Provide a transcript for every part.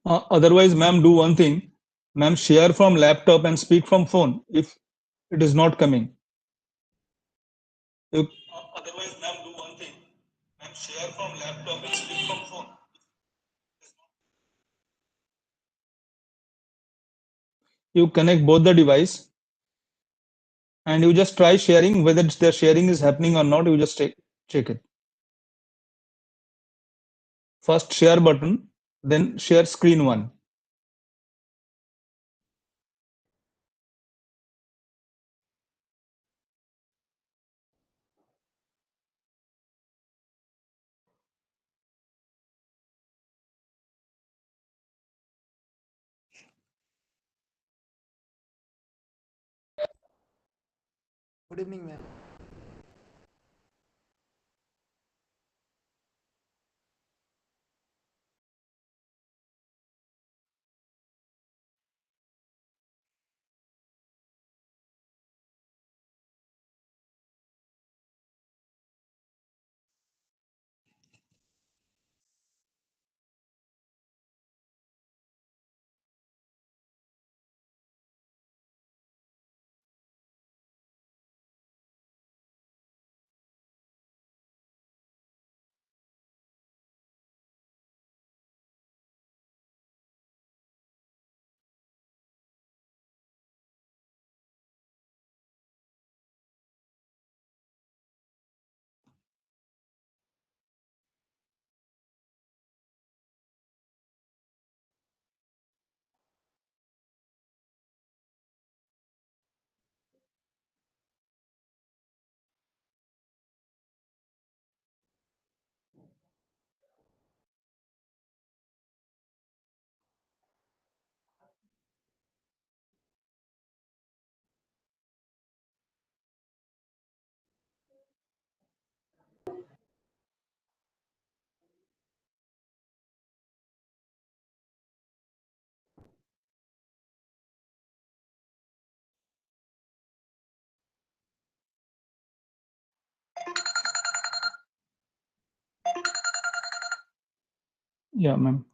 Otherwise, ma'am, do one thing. Ma'am, share from laptop and speak from phone if it is not coming. You, Otherwise, ma'am, do one thing. Ma'am, share from laptop and speak from phone. You connect both the device and you just try sharing whether the sharing is happening or not. You just check it. First share button, then share screen one. Good evening, ma'am. Yeah, ma'am.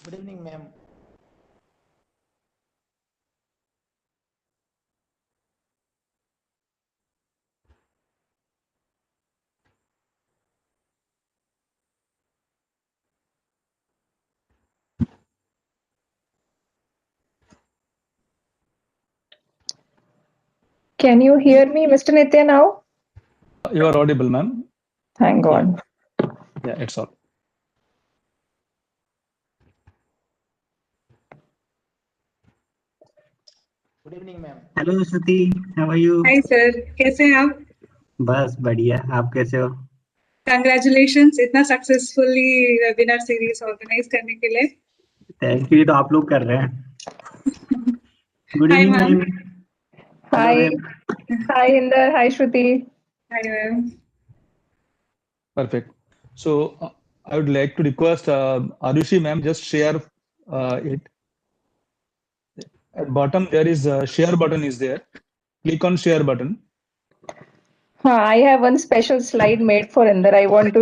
Good evening, ma'am. Can you hear me, Mr. Nitya, now? You are audible, ma'am. Thank God. Yeah, it's all. Good evening, ma'am. Hello Shruti, how are you? Hi sir, कैसे हैं आप? बस बढ़िया, आप कैसे हो? Congratulations इतना successfully webinar series organise करने के लिए। थैंक यू, ये तो आप लोग कर रहे हैं। Good hi evening ma'am. Ma'am. Hello Hi. Ma'am. Hi, Inder. Hi, Shruti. Hi ma'am. Perfect. So I would like to request Arushi ma'am just share it. At bottom there is a share button is there. Click on share button. I have one special slide made for Inder. I want to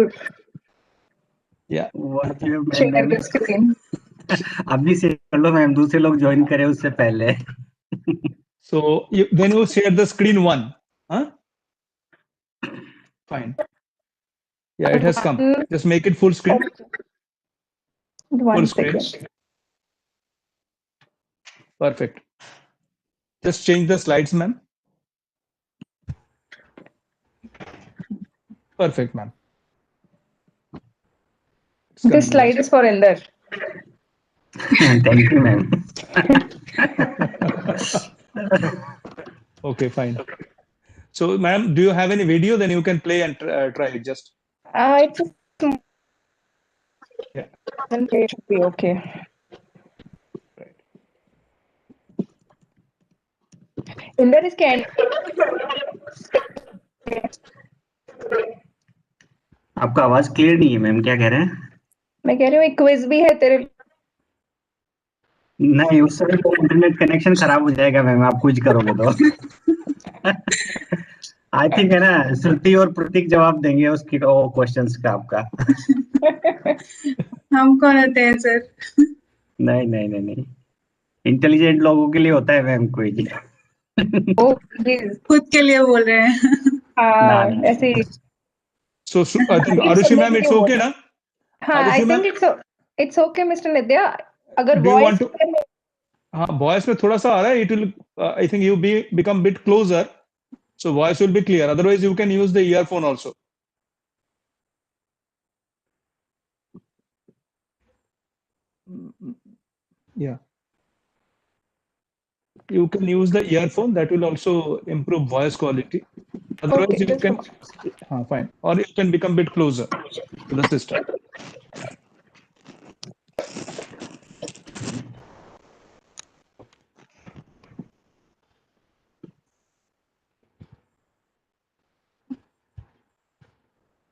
Yeah. What you share ma'am? the screen. अभी से कर लो ma'am, दूसरे लोग join करें उससे पहले। So then you share the screen one. Huh? Fine. Yeah, it has come. Just make it full screen. One Full screen. second. Perfect. Just change the slides, ma'am. Perfect, ma'am. This slide is for Inder. Thank you ma'am. Okay, fine. So, ma'am, do you have any video? Then you can play and try it. Just It's yeah. then it should be okay. Right. Inder is can. आपका आवाज clear नहीं है ma'am, क्या कह रहे हैं? मैं कह रही हूँ एक क्विज भी है तेरे। नहीं, उस समय तो इंटरनेट कनेक्शन खराब हो जाएगा मैम, आप कुछ करोगे तो। आई थिंक है ना, श्रुति और प्रतीक जवाब देंगे उसकी क्वेश्चंस का आपका। हम कौन होते हैं सर? नहीं नहीं नहीं नहीं, इंटेलिजेंट लोगों के लिए होता है मैम क्विज। O please. खुद के लिए बोल रहे हैं। ना हाँ ना ऐसे ही। So I think Arushi ma'am, it's okay, na? हाँ I Arushi ma'am, think it's okay, Mr. Nitya. अगर do you want voice to? हाँ, voice में थोड़ा सा आ रहा है. It will. I think you become bit closer, so voice will be clear. Otherwise, you can use the earphone also. Yeah. You can use the earphone. That will also improve voice quality. Otherwise, okay, you just can. Fine. Or you can become bit closer to the system.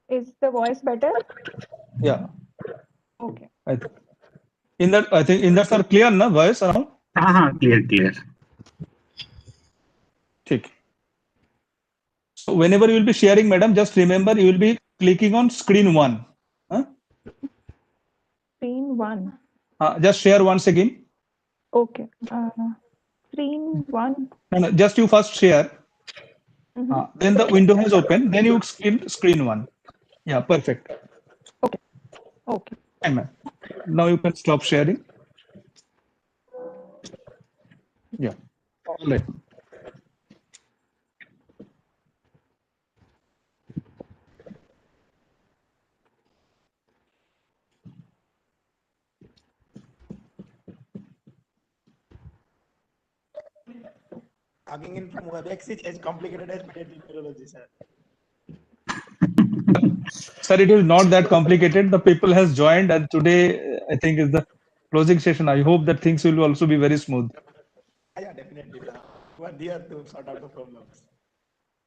is the voice better? Yeah. Okay. I think. I think in that are clear na voice around. हाँ हाँ, clear clear. ठीक. So whenever you will be sharing, madam, just remember you will be clicking on screen one. Huh? Screen one. Just share once again. Okay. Screen one. No, just you first share. Mhm. Then the window has opened. Then you screen one. Yeah, perfect. Okay. Fine, ma'am. Now you can stop sharing. Yeah. All right. Logging in from WebEx is as complicated as pediatric neurology, sir. Sir, it is not that complicated. The people has joined, and today I think is the closing session. I hope that things will also be very smooth. Yeah, definitely, sir. You are there to sort out the problems.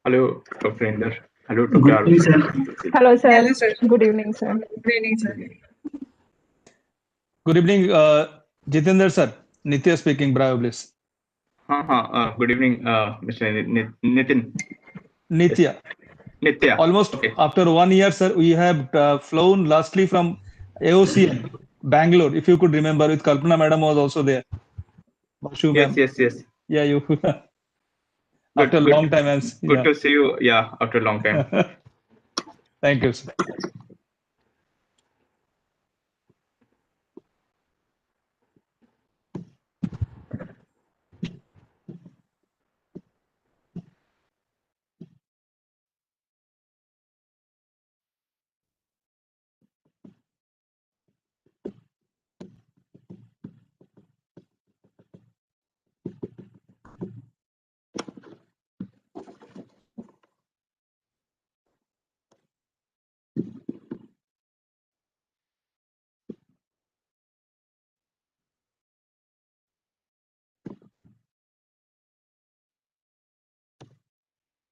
Hello, Dr. Inder. Hello, Dr. Good evening Arushi. Sir. Hello, sir. Hello, sir. Good evening, sir. Good evening, sir. Good evening, Jitendra sir. Nitya speaking, Bravo Bliss. Good evening, Mr. Nitin. Nitya. Nitya. Almost Okay. after 1 year, sir, we have flown lastly from AOCN. Bangalore, if you could remember, with Kalpana madam was also there. Bashu Yes, ma'am. yes, yes. Yeah, you. Good, After a good, long time, good yeah. to see you. Yeah, after a long time. Thank you, sir.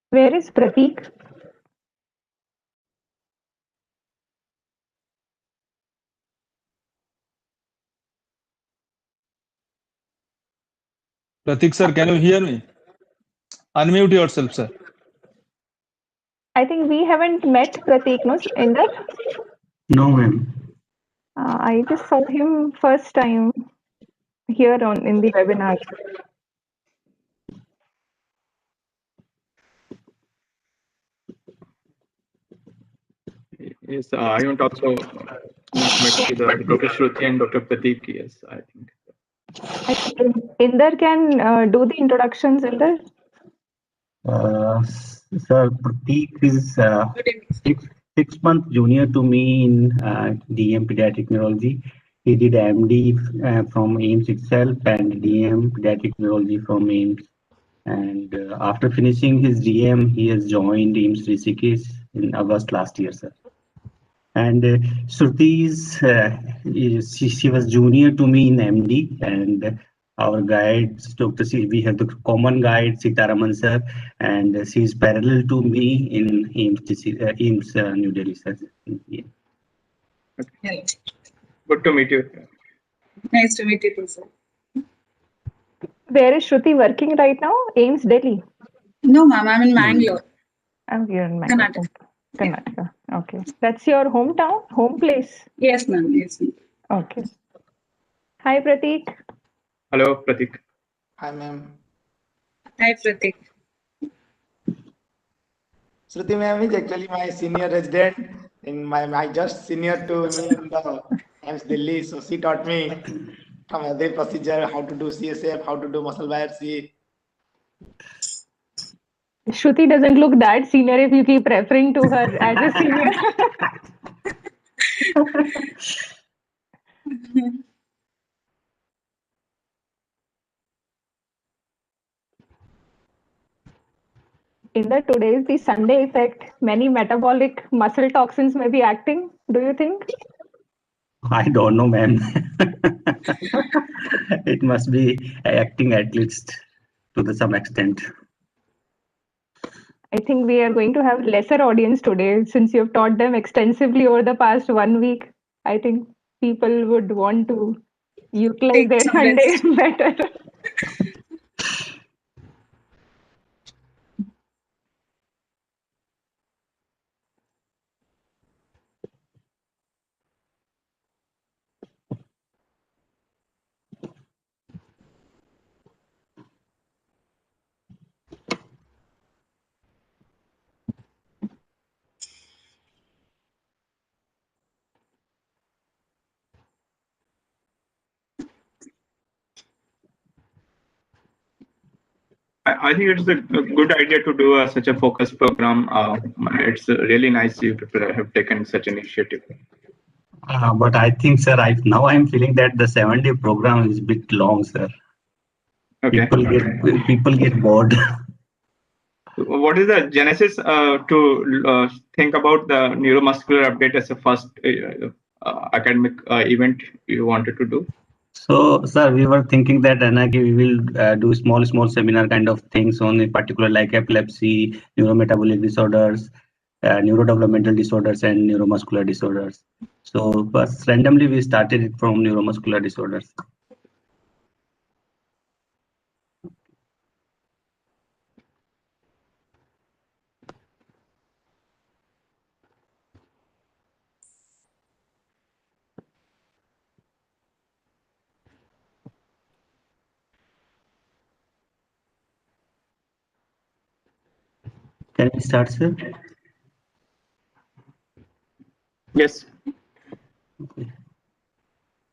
Where is Prateek? Pratik sir, can you hear me? Unmute yourself, sir. I think we haven't met Prateek, no, Inder? No, ma'am. I just saw him first time here on in the webinar. Yes, I want also met with Dr. Shruti and Dr. Pratik. Yes, I think. I think Inder can do the introductions, Inder. Sir, Prateek is Good evening. six month junior to me in DM pediatric neurology. He did MD from AIMS itself and DM pediatric neurology from AIMS. And after finishing his DM, he has joined AIMS Rishikesh in August last year, sir. And Shruti she was junior to me in MD, and our guides, Dr. C, we have the common guide, Sitaraman sir, and she is parallel to me in AIMS New Delhi, sir. Yeah. Hello. Good to meet you. Nice to meet you too, sir. Where is Shruti working right now? AIMS Delhi. No, ma'am, I'm in Mangalore, I'm here in Mangalore. Karnataka. Karnataka. Okay. That's your hometown, home place. Yes, ma'am. Yes, ma'am. Okay. Hi, Prateek. Hello, Pratik. Hi, ma'am. Hi, Pratik. Shruti ma'am is actually my senior resident in my just senior to me in the AIMS Delhi. So she taught me from every procedure how to do CSF, how to do muscle biopsy. Shruti doesn't look that senior if you keep referring to her as a senior. In the today's the Sunday effect, many metabolic muscle toxins may be acting. Do you think? I don't know, ma'am. It must be acting at least to some extent. I think we are going to have lesser audience today since you've taught them extensively over the past 1 week. I think people would want to utilize Take their some Sunday rest. better. I think it's a good idea to do such a focus program. It's really nice you people have taken such initiative. But I think, sir, now I'm feeling that the 7-day program is a bit long, sir. Okay. People get bored. What is the genesis to think about the neuromuscular update as a first academic event you wanted to do? So, sir, we were thinking that we will do small seminar kind of things on a particular like epilepsy, neurometabolic disorders, neurodevelopmental disorders, and neuromuscular disorders. So, but randomly we started it from neuromuscular disorders. Can we start, sir? Yes. Okay.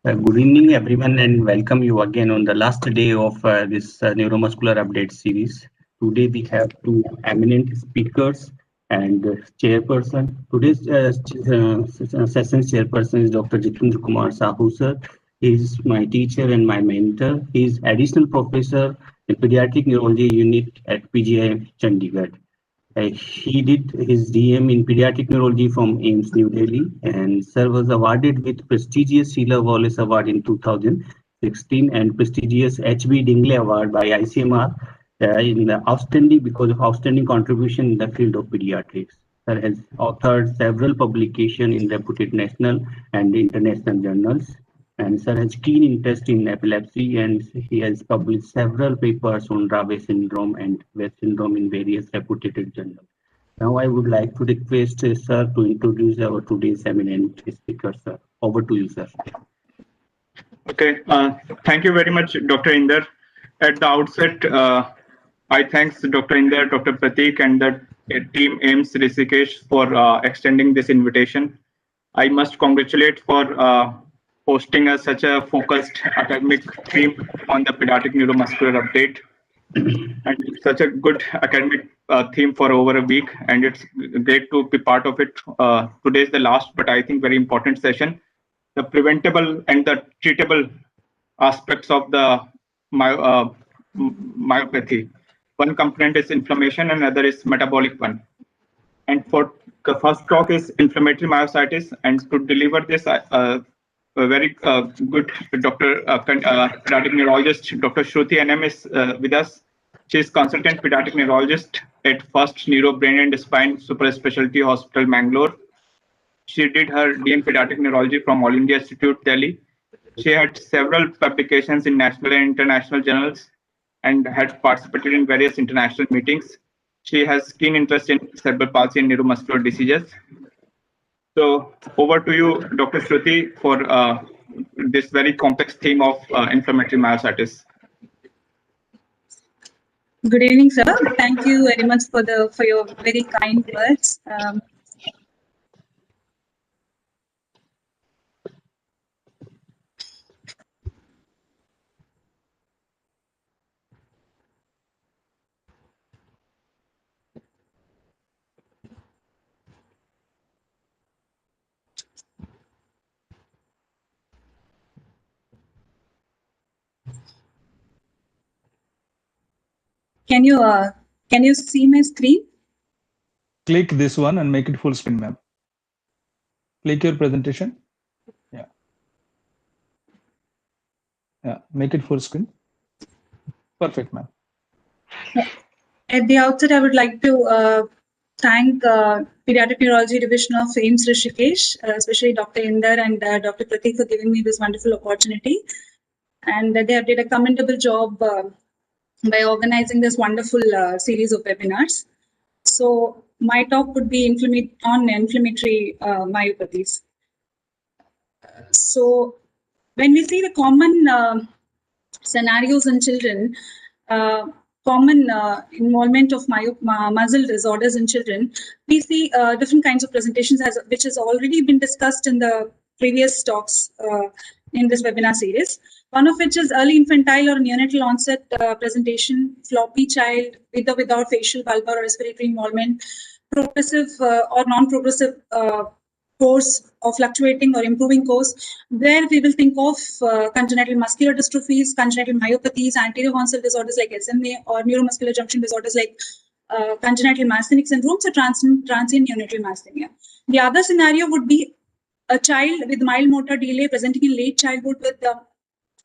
Good evening, everyone, and welcome you again on the last day of this neuromuscular update series. Today we have two eminent speakers and chairperson. Today's session chairperson is Dr. Jitendra Kumar Sahu, sir. He is my teacher and my mentor. He is additional professor in pediatric neurology unit at PGI Chandigarh. He did his DM in pediatric neurology from AIIMS New Delhi, and sir was awarded with prestigious Sheila Wallace Award in 2016 and prestigious HB Dingley Award by ICMR in the because of outstanding contribution in the field of pediatrics. Sir has authored several publications in reputed national and international journals. And sir has keen interest in epilepsy, and he has published several papers on Dravet syndrome and West syndrome in various reputed journals. Now I would like to request sir to introduce our today's eminent speaker, sir. Over to you, sir. Okay. Thank you very much, Dr. Inder. At the outset, I thank Dr. Inder, Dr. Pratik, and the team AIIMS Rishikesh for extending this invitation. I must congratulate for hosting such a focused academic theme on the pediatric neuromuscular update, and such a good academic theme for over a week. And it's great to be part of it. Today is the last, but I think very important session. The preventable and the treatable aspects of the myopathy. One component is inflammation, and another is metabolic one. And for the first talk is inflammatory myositis, and to deliver this, a very good pediatric neurologist, Dr. Shruti NM is with us. She is consultant pediatric neurologist at First Neuro Brain and Spine Super Specialty Hospital, Mangalore. She did her DM Pediatric Neurology from All India Institute, Delhi. She had several publications in national and international journals and had participated in various international meetings. She has keen interest in cerebral palsy and neuromuscular diseases. So over to you, Dr. Shruti, for this very complex theme of inflammatory myositis. Good evening, sir. Thank you very much for your very kind words. Can you see my screen? Click this one and make it full screen, ma'am. Click your presentation. Yeah. Yeah. Make it full screen. Perfect, ma'am. At the outset, I would like to thank Pediatric Neurology Division of AIIMS Rishikesh, especially Dr. Inder and Dr. Pratik for giving me this wonderful opportunity. And they have did a commendable job by organizing this wonderful series of webinars. So my talk would be on inflammatory myopathies. So when we see the common scenarios in children, common involvement of muscle disorders in children, we see different kinds of presentations which has already been discussed in the previous talks in this webinar series. One of which is early infantile or neonatal onset presentation, floppy child with or without facial, bulbar or respiratory involvement, progressive or non-progressive course or fluctuating or improving course, where we will think of congenital muscular dystrophies, congenital myopathies, anterior horn cell disorders like SMA, or neuromuscular junction disorders like congenital myasthenic syndromes or transient neonatal myasthenia. The other scenario would be a child with mild motor delay presenting in late childhood with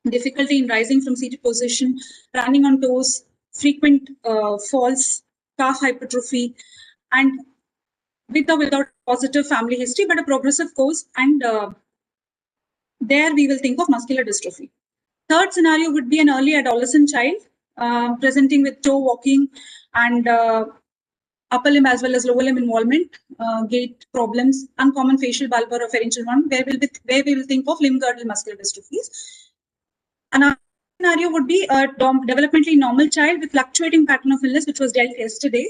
difficulty in rising from seated position, running on toes, frequent falls, calf hypertrophy, and with or without positive family history, but a progressive course, and there we will think of muscular dystrophy. Third scenario would be an early adolescent child presenting with toe walking and upper limb as well as lower limb involvement, gait problems, uncommon facial bulbar or pharyngeal one, where we will think of limb girdle muscular dystrophies. Another scenario would be a developmentally normal child with fluctuating pattern of illness, which was dealt yesterday,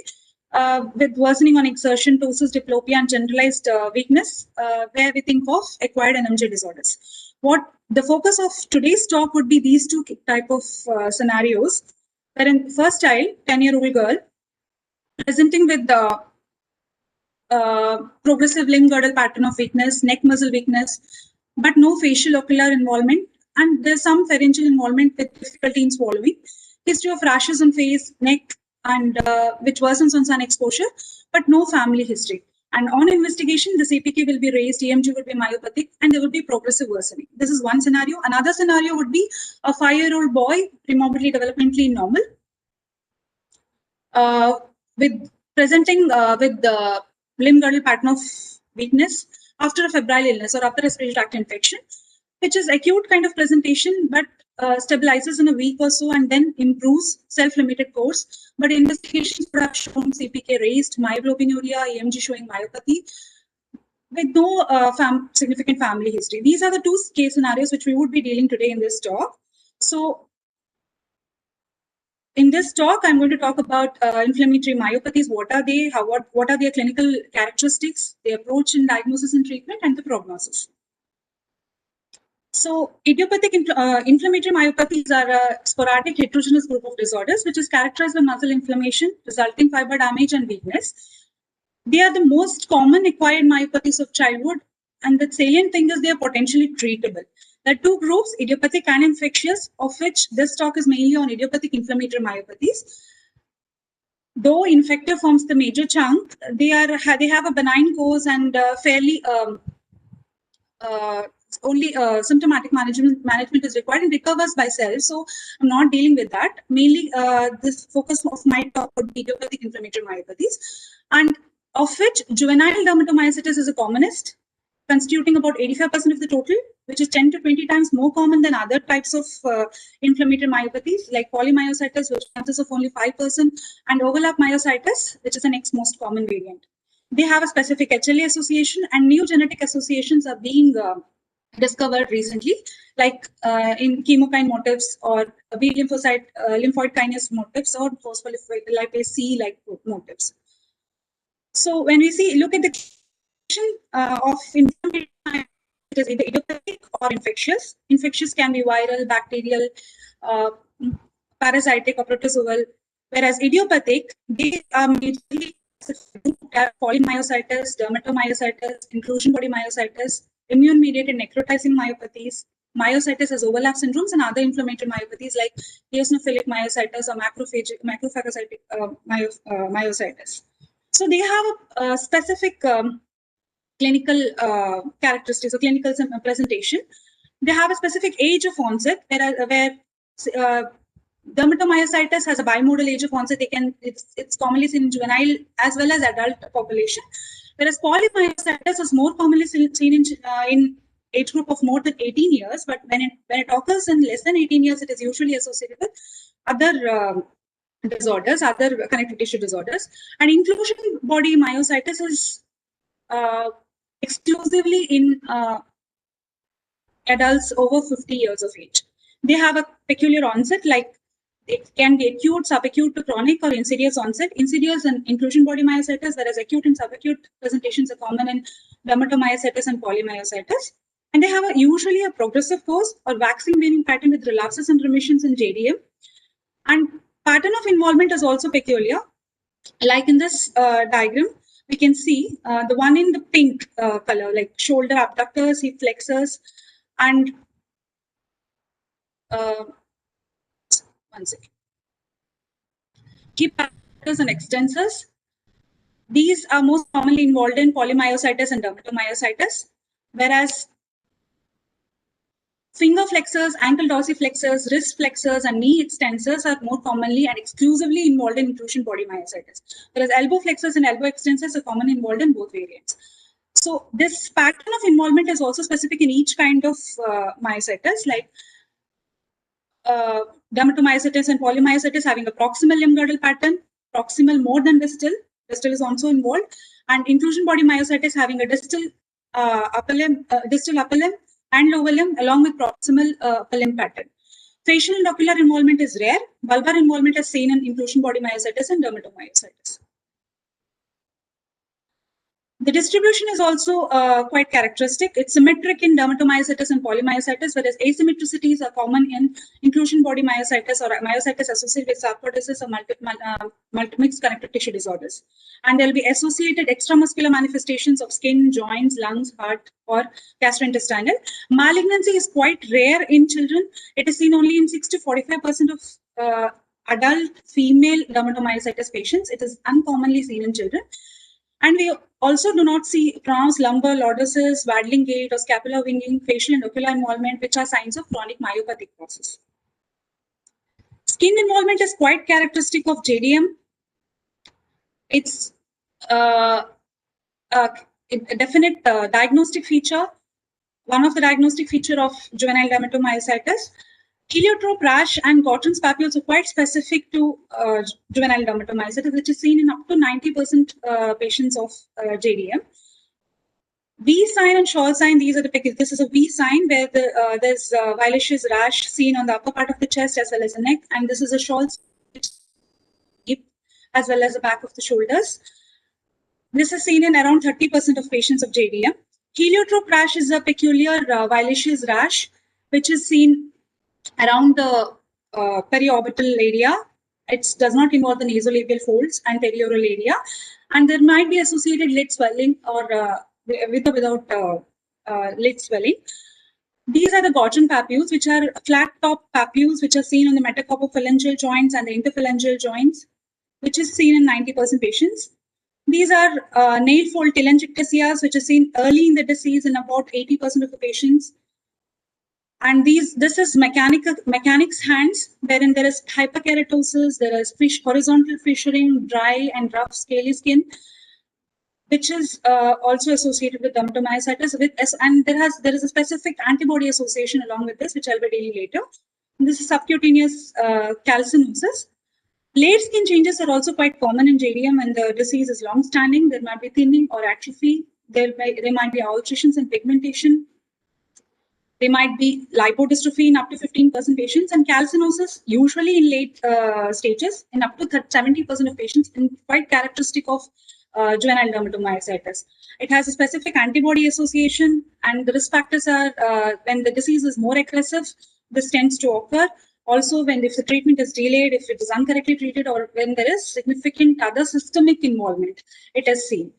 with worsening on exertion, ptosis, diplopia, and generalized weakness, where we think of acquired NMJ disorders. What the focus of today's talk would be these two type of scenarios. Wherein first child, 10-year-old girl, presenting with the progressive limb girdle pattern of weakness, neck muscle weakness, but no facial ocular involvement, and there's some pharyngeal involvement with difficulty in swallowing. History of rashes on face, neck, and which worsens on sun exposure, but no family history. And on investigation, the CPK will be raised, EMG will be myopathic, and there will be progressive worsening. This is one scenario. Another scenario would be a 5-year-old boy, premorbidly developmentally normal, with presenting with the limb girdle pattern of weakness after a febrile illness or upper respiratory tract infection, which is acute kind of presentation, but stabilizes in a week or so and then improves, self-limited course. But investigations would have shown CPK raised, myoglobinuria, EMG showing myopathy, with no significant family history. These are the two case scenarios which we would be dealing today in this talk. So in this talk, I'm going to talk about inflammatory myopathies. What are they? What are their clinical characteristics, the approach in diagnosis and treatment, and the prognosis. So idiopathic inflammatory myopathies are a sporadic heterogeneous group of disorders which is characterized by muscle inflammation, resulting fiber damage and weakness. They are the most common acquired myopathies of childhood, and the salient thing is they are potentially treatable. There are two groups, idiopathic and infectious, of which this talk is mainly on idiopathic inflammatory myopathies. Though infective forms the major chunk, they have a benign course and fairly only symptomatic management is required and recovers by cells. So I'm not dealing with that. Mainly, this focus of my talk would be idiopathic inflammatory myopathies, and of which juvenile dermatomyositis is the commonest, constituting about 85% of the total, which is 10 to 20 times more common than other types of inflammatory myopathies like polymyositis, which consists of only 5%, and overlap myositis, which is the next most common variant. They have a specific HLA association, and new genetic associations are being discovered recently, like in chemokine motifs or B lymphocyte lymphoid kinase motifs or phospholipase C like motifs. So when we look at the of inflammatory, it is either idiopathic or infectious. Infectious can be viral, bacterial, parasitic, or protozoal. Whereas idiopathic, they are majorly polymyositis, dermatomyositis, inclusion body myositis, immune-mediated necrotizing myopathies, myositis as overlap syndromes, and other inflammatory myopathies like eosinophilic myositis or macrophagocytic myositis. So they have a specific clinical characteristics or clinical presentation. They have a specific age of onset, where dermatomyositis has a bimodal age of onset. It's commonly seen in juvenile as well as adult population, whereas polymyositis is more commonly seen in age group of more than 18 years. But when it occurs in less than 18 years, it is usually associated with other disorders, other connective tissue disorders. And inclusion body myositis is exclusively in adults over 50 years of age. They have a peculiar onset, like it can be acute, subacute to chronic, or insidious onset. Insidious and inclusion body myositis, whereas acute and subacute presentations are common in dermatomyositis and polymyositis. And they have usually a progressive course or waxing waning pattern with relapses and remissions in JDM. And pattern of involvement is also peculiar. Like in this diagram, we can see the one in the pink color, like shoulder abductors, hip flexors, and one second. Hip abductors and extensors. These are most commonly involved in polymyositis and dermatomyositis, whereas finger flexors, ankle dorsiflexors, wrist flexors, and knee extensors are more commonly and exclusively involved in inclusion body myositis, whereas elbow flexors and elbow extensors are commonly involved in both variants. So this pattern of involvement is also specific in each kind of myositis, like dermatomyositis and polymyositis having a proximal limb girdle pattern, proximal more than distal. Distal is also involved, and inclusion body myositis having a distal upper limb, and lower limb along with proximal upper limb pattern. Facial and ocular involvement is rare. Bulbar involvement is seen in inclusion body myositis and dermatomyositis. The distribution is also quite characteristic. It's symmetric in dermatomyositis and polymyositis, whereas asymmetricities are common in inclusion body myositis or myositis associated with sarcoidosis or multi-mixed connective tissue disorders. And there'll be associated extramuscular manifestations of skin, joints, lungs, heart, or gastrointestinal. Malignancy is quite rare in children. It is seen only in 6 to 45% of adult female dermatomyositis patients. It is uncommonly seen in children. And we also do not see pronounced lumbar lordosis, waddling gait, or scapular winging, facial and ocular involvement, which are signs of chronic myopathic process. Skin involvement is quite characteristic of JDM. It's a definite diagnostic feature, one of the diagnostic feature of juvenile dermatomyositis. Heliotrope rash and Gauton's papules are quite specific to juvenile dermatomyositis, which is seen in up to 90% patients of JDM. V sign and shawl sign, these are the pictures. This is a V sign where there's violaceous rash seen on the upper part of the chest as well as the neck, and this is a shawl as well as the back of the shoulders. This is seen in around 30% of patients of JDM. Heliotrope rash is a peculiar violaceous rash, which is seen around the periorbital area. It does not involve the nasolabial folds and perioral area, and there might be associated lid swelling or with or without lid swelling. These are the Gauton papules, which are flat top papules, which are seen on the metacarpophalangeal joints and the interphalangeal joints, which is seen in 90% patients. These are nail fold telangiectasias, which is seen early in the disease in about 80% of the patients. And this is mechanics hands, wherein there is hyperkeratosis, there is horizontal fissuring, dry and rough scaly skin, which is also associated with dermatomyositis. And there is a specific antibody association along with this, which I'll be dealing later. And this is subcutaneous calcinosis. Late skin changes are also quite common in JDM when the disease is long-standing. There might be thinning or atrophy. There might be alterations in pigmentation. There might be lipodystrophy in up to 15% patients, and calcinosis usually in late stages in up to 70% of patients, and quite characteristic of juvenile dermatomyositis. It has a specific antibody association, and the risk factors are when the disease is more aggressive, this tends to occur. Also, if the treatment is delayed, if it is incorrectly treated, or when there is significant other systemic involvement, it is seen.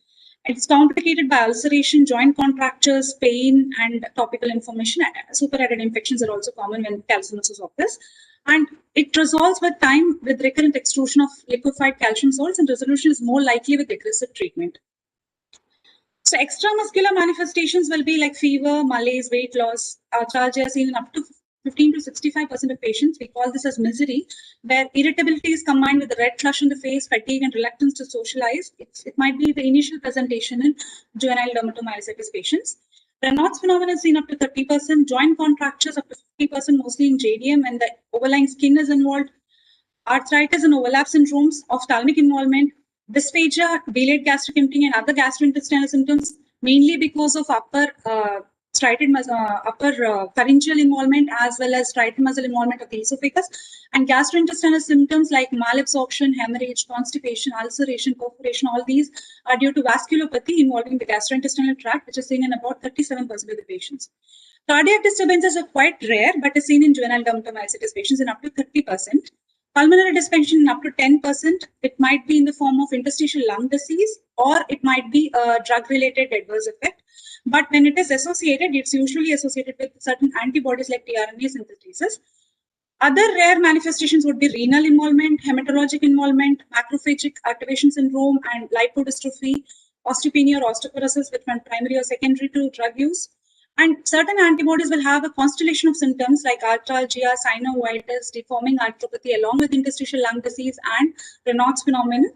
It's complicated by ulceration, joint contractures, pain, and topical inflammation. Superadded infections are also common when calcinosis occurs. And it resolves with time with recurrent extrusion of liquefied calcium salts, and resolution is more likely with aggressive treatment. So extramuscular manifestations will be like fever, malaise, weight loss, arthralgia seen in up to 15 to 65% of patients. We call this as misery, where irritability is combined with a red flush on the face, fatigue, and reluctance to socialize. It might be the initial presentation in juvenile dermatomyositis patients. Raynaud's phenomenon is seen up to 30%, joint contractures up to 50%, mostly in JDM, and the overlying skin is involved. Arthritis and overlap syndromes, ophthalmic involvement, dysphagia, delayed gastric emptying, and other gastrointestinal symptoms, mainly because of upper pharyngeal involvement as well as striatal muscle involvement of the esophagus, and gastrointestinal symptoms like malabsorption, hemorrhage, constipation, ulceration, perforation. All these are due to vasculopathy involving the gastrointestinal tract, which is seen in about 37% of the patients. Cardiac disturbances are quite rare, but is seen in juvenile dermatomyositis patients in up to 30%. Pulmonary dysfunction in up to 10%. It might be in the form of interstitial lung disease, or it might be a drug-related adverse effect. But when it is associated, it's usually associated with certain antibodies like tRNA synthesis. Other rare manifestations would be renal involvement, hematologic involvement, macrophagic activation syndrome, and lipodystrophy, osteopenia or osteoporosis, which are primary or secondary to drug use. And certain antibodies will have a constellation of symptoms like arthralgia, synovitis, deforming arthropathy, along with interstitial lung disease and Raynaud's phenomenon.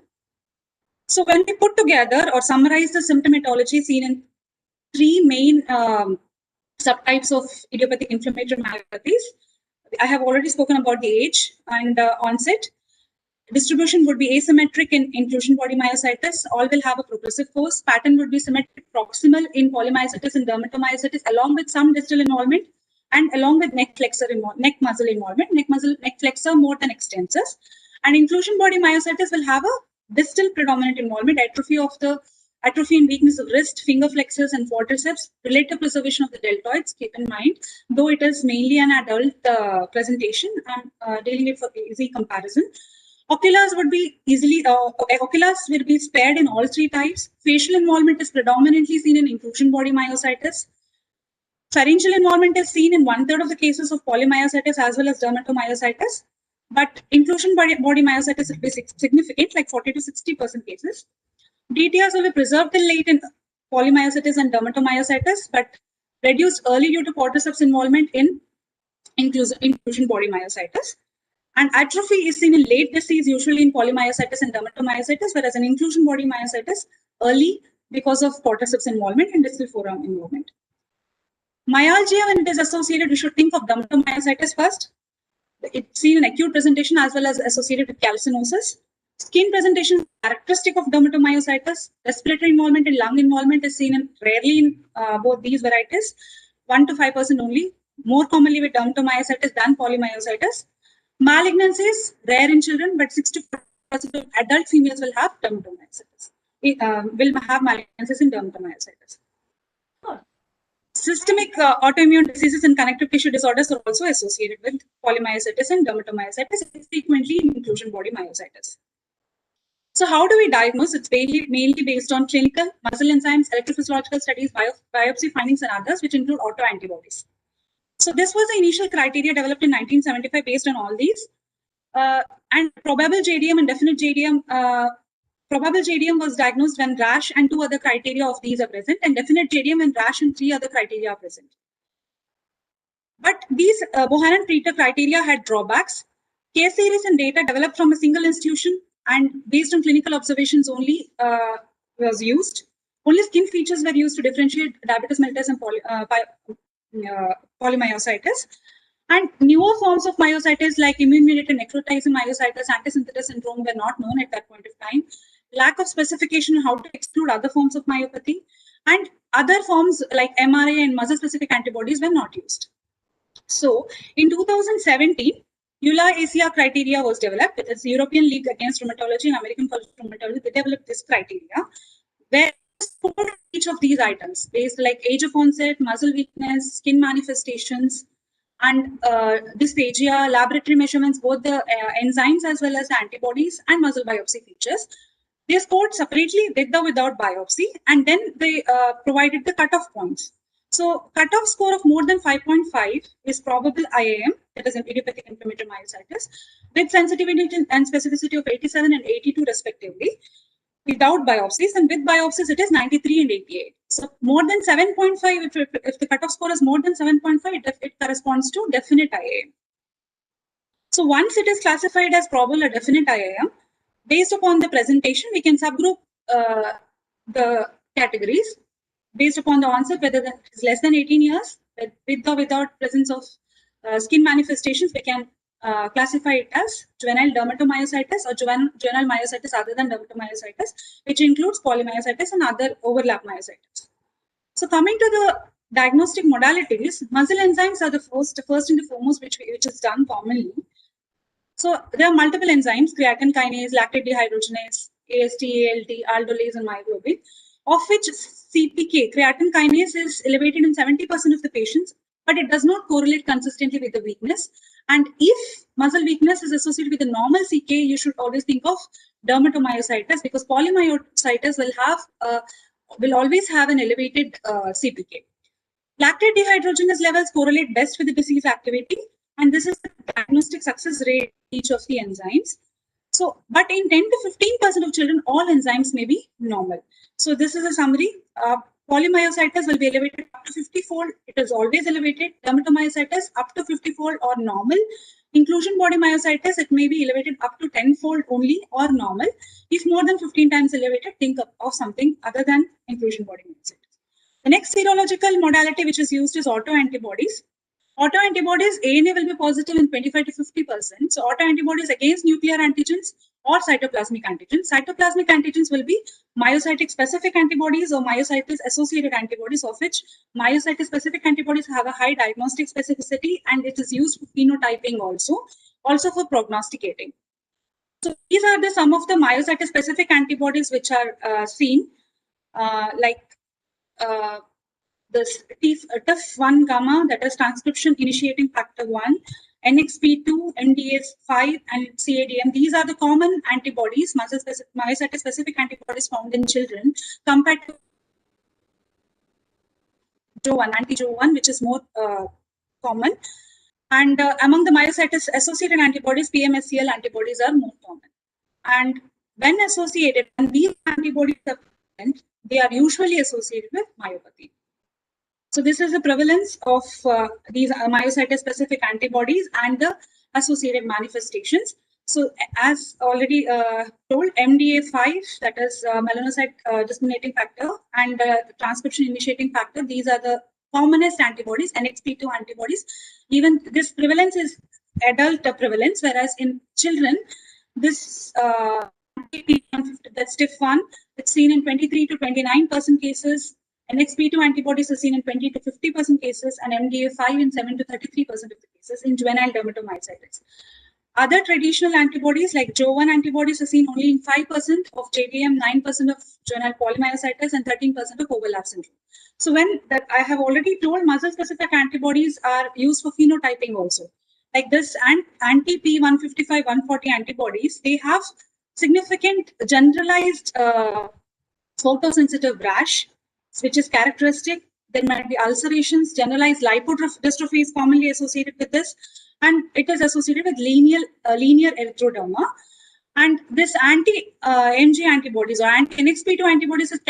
So when we put together or summarize the symptomatology seen in three main subtypes of idiopathic inflammatory myopathies, I have already spoken about the age and onset. Distribution would be asymmetric in inclusion body myositis. All will have a progressive course. Pattern would be symmetric proximal in polymyositis and dermatomyositis, along with some distal involvement and along with neck muscle involvement. Neck flexor more than extensors. And inclusion body myositis will have a distal predominant involvement, atrophy of the atrophy and weakness of wrist, finger flexors, and quadriceps, relative preservation of the deltoids, keep in mind, though it is mainly an adult presentation, I'm dealing with for easy comparison. Oculars would be oculars will be spared in all three types. Facial involvement is predominantly seen in inclusion body myositis. Pharyngeal involvement is seen in 1/3 of the cases of polymyositis as well as dermatomyositis, but inclusion body myositis will be significant, like 40 to 60% cases. DTRs will be preserved till late in polymyositis and dermatomyositis, but reduced early due to quadriceps involvement in inclusion body myositis. And atrophy is seen in late disease, usually in polymyositis and dermatomyositis, whereas in inclusion body myositis, early because of quadriceps involvement and distal forearm involvement. Myalgia, when it is associated, we should think of dermatomyositis first. It's seen in acute presentation as well as associated with calcinosis. Skin presentation characteristic of dermatomyositis. Respiratory involvement and lung involvement is seen rarely in both these varieties, 1 to 5% only, more commonly with dermatomyositis than polymyositis. Malignancies, rare in children, but 6 to 4% of adult females will have dermatomyositis, will have malignancies in dermatomyositis. Systemic autoimmune diseases and connective tissue disorders are also associated with polymyositis and dermatomyositis, frequently in inclusion body myositis. So how do we diagnose? It's mainly based on clinical, muscle enzymes, electrophysiological studies, biopsy findings, and others, which include autoantibodies. So this was the initial criteria developed in 1975 based on all these. And probable JDM and definite JDM, probable JDM was diagnosed when rash and 2 other criteria of these are present, and definite JDM when rash and 3 other criteria are present. But these Bohannon-Treater criteria had drawbacks. Case series and data developed from a single institution and based on clinical observations only was used. Only skin features were used to differentiate diabetes mellitus and polymyositis. And newer forms of myositis like immune-mediated necrotizing myositis, antisynthetase syndrome were not known at that point of time. Lack of specification on how to exclude other forms of myopathy, and other forms like MRA and muscle-specific antibodies were not used. So in 2017, EULAR-ACR criteria was developed. It's the European League Against Rheumatology and American College of Rheumatology. They developed this criteria where scored each of these items based like age of onset, muscle weakness, skin manifestations, and dysphagia, laboratory measurements, both the enzymes as well as the antibodies and muscle biopsy features. They scored separately with or without biopsy, and then they provided the cutoff points. So cutoff score of more than 5.5 is probable IAM, that is idiopathic inflammatory myositis, with sensitivity and specificity of 87 and 82 respectively, without biopsies, and with biopsies it is 93 and 88. So more than 7.5, if the cutoff score is more than 7.5, it corresponds to definite IAM. So once it is classified as probable or definite IAM, based upon the presentation, we can subgroup the categories based upon the onset, whether that is less than 18 years, with or without presence of skin manifestations, we can classify it as juvenile dermatomyositis or juvenile myositis other than dermatomyositis, which includes polymyositis and other overlap myositis. So coming to the diagnostic modalities, muscle enzymes are the first and the foremost, which is done commonly. So there are multiple enzymes: creatine kinase, lactate dehydrogenase, AST, ALT, aldolase, and myoglobin, of which CPK, creatine kinase, is elevated in 70% of the patients, but it does not correlate consistently with the weakness. And if muscle weakness is associated with the normal CK, you should always think of dermatomyositis, because polymyositis will always have an elevated CPK. Lactate dehydrogenase levels correlate best with the disease activity, and this is the diagnostic success rate each of the enzymes. So, but in 10 to 15% of children, all enzymes may be normal. So this is a summary. Polymyositis will be elevated up to 50-fold. It is always elevated. Dermatomyositis up to 50-fold or normal. Inclusion body myositis, it may be elevated up to 10-fold only or normal. If more than 15 times elevated, think of something other than inclusion body myositis. The next serological modality which is used is autoantibodies. Autoantibodies, ANA will be positive in 25 to 50%. So autoantibodies against nuclear antigens or cytoplasmic antigens. Cytoplasmic antigens will be myocytic specific antibodies or myositis associated antibodies, of which myositis specific antibodies have a high diagnostic specificity, and it is used for phenotyping also for prognosticating. So these are some of the myositis specific antibodies which are seen. like this TIF1 gamma, that is transcription initiating factor 1, NXP2, MDA5, and CADM. These are the common antibodies, myocyte-specific antibodies found in children compared to Jo1, anti-Jo1, which is more common. And among the myositis-associated antibodies, PMSCL antibodies are more common. And when associated, and these antibodies are present, they are usually associated with myopathy. So this is the prevalence of these myositis-specific antibodies and the associated manifestations. So as already told, MDA5, that is melanocyte discriminating factor, and the transcription initiating factor, these are the commonest antibodies, NXP2 antibodies. Even this prevalence is adult prevalence, whereas in children, this that's TIF1, it's seen in 23 to 29% cases. NXP2 antibodies are seen in 20 to 50% cases, and MDA5 in 7 to 33% of the cases in juvenile dermatomyositis. Other traditional antibodies like Jo1 antibodies are seen only in 5% of JDM, 9% of juvenile polymyositis, and 13% of overlap syndrome. So when that I have already told, muscle-specific antibodies are used for phenotyping also. Like this anti-P155, 140 antibodies, they have significant generalized photosensitive rash, which is characteristic. There might be ulcerations, generalized lipodystrophy is commonly associated with this, and it is associated with linear erythroderma. And this anti-MG antibodies or anti-NXP2 antibodies is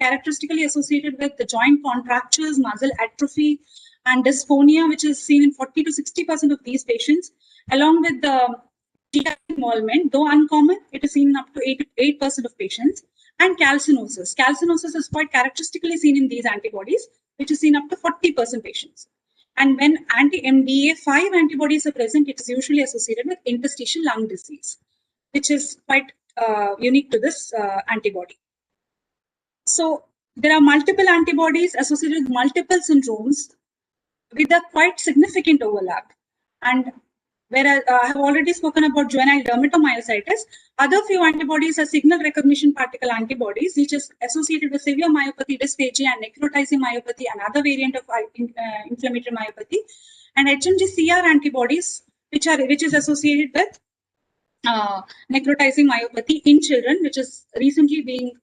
characteristically associated with the joint contractures, muscle atrophy, and dysphonia, which is seen in 40 to 60% of these patients, along with the GI involvement, though uncommon, it is seen in up to 8% of patients. And calcinosis. Calcinosis is quite characteristically seen in these antibodies, which is seen up to 40% patients. And when anti-MDA5 antibodies are present, it is usually associated with interstitial lung disease, which is quite unique to this antibody. So there are multiple antibodies associated with multiple syndromes with a quite significant overlap. And whereas I have already spoken about juvenile dermatomyositis, other few antibodies are signal recognition particle antibodies, which is associated with severe myopathy, dysphagia, and necrotizing myopathy, another variant of inflammatory myopathy, and HMG-CR antibodies, which is associated with necrotizing myopathy in children, which is recently being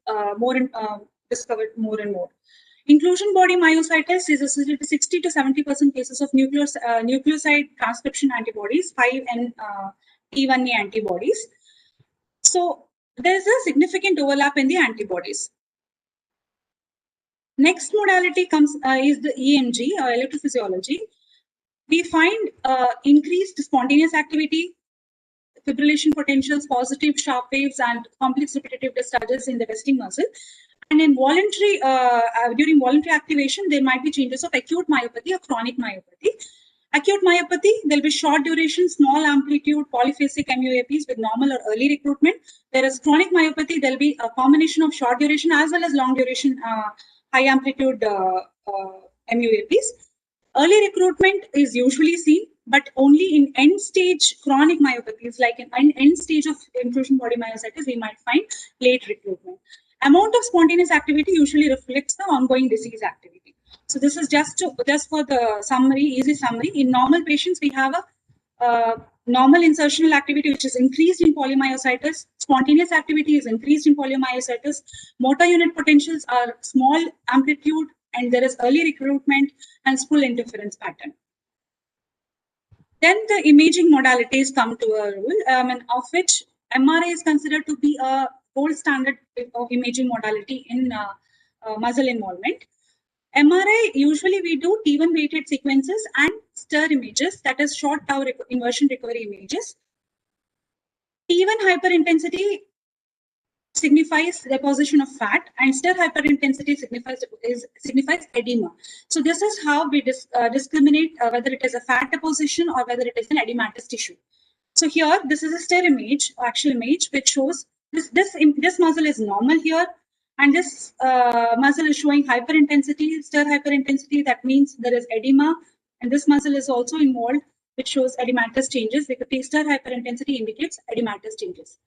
discovered more and more. Inclusion body myositis is associated with 60 to 70% cases of nucleoside transcription antibodies, 5 and T1A antibodies. So there is a significant overlap in the antibodies. Next modality comes is the EMG or electrophysiology. We find increased spontaneous activity, fibrillation potentials, positive sharp waves, and complex repetitive discharges in the resting muscle. And in voluntary, during voluntary activation, there might be changes of acute myopathy or chronic myopathy. Acute myopathy, there'll be short duration, small amplitude, polyphasic MUAPs with normal or early recruitment. Whereas chronic myopathy, there'll be a combination of short duration as well as long duration, high amplitude MUAPs. Early recruitment is usually seen, but only in end stage chronic myopathies, like in end stage of inclusion body myositis, we might find late recruitment. Amount of spontaneous activity usually reflects the ongoing disease activity. So this is just for the summary, easy summary. In normal patients, we have a normal insertional activity which is increased in polymyositis. Spontaneous activity is increased in polymyositis. Motor unit potentials are small amplitude, and there is early recruitment and full interference pattern. Then the imaging modalities come to a role, of which MRI is considered to be a gold standard of imaging modality in muscle involvement. MRI, usually we do T1 weighted sequences and stir images, that is short tau inversion recovery images. T1 hyperintensity signifies deposition of fat, and stir hyperintensity signifies edema. So this is how we discriminate whether it is a fat deposition or whether it is an edematous tissue. So here, this is a stir image, actual image, which shows this muscle is normal here, and this muscle is showing hyperintensity, stir hyperintensity. That means there is edema, and this muscle is also involved, which shows edematous changes, because stir hyperintensity indicates edematous changes.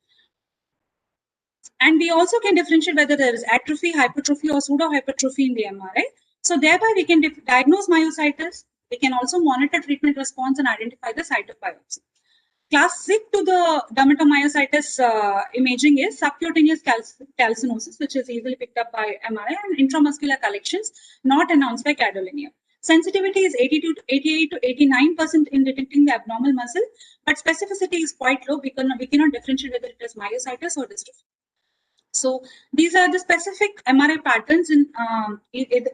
And we also can differentiate whether there is atrophy, hypertrophy, or pseudo-hypertrophy in the MRI. So thereby we can diagnose myositis. We can also monitor treatment response and identify the site of biopsy. Classic to the dermatomyositis imaging is subcutaneous calcinosis, which is easily picked up by MRI, and intramuscular collections not announced by gadolinium. Sensitivity is 88 to 89% in detecting the abnormal muscle, but specificity is quite low because we cannot differentiate whether it is myositis or dystrophy. So these are the specific MRI patterns in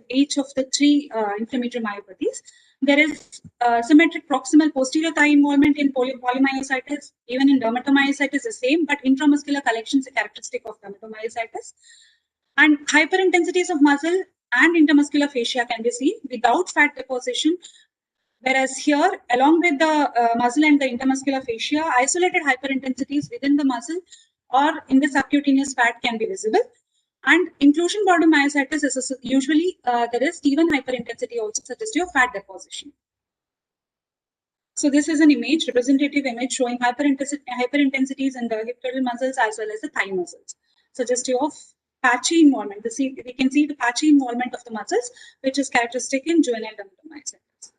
each of the three inflammatory myopathies. There is symmetric proximal posterior thigh involvement in polymyositis. Even in dermatomyositis, the same, but intramuscular collections are characteristic of dermatomyositis. And hyperintensities of muscle and intermuscular fascia can be seen without fat deposition. Whereas here, along with the muscle and the intermuscular fascia, isolated hyperintensities within the muscle or in the subcutaneous fat can be visible. And inclusion body myositis is usually there is even hyperintensity also suggestive of fat deposition. So this is an image, representative image showing hyperintensities in the hip girdle muscles as well as the thigh muscles, suggestive of patchy involvement. We can see the patchy involvement of the muscles, which is characteristic in juvenile dermatomyositis.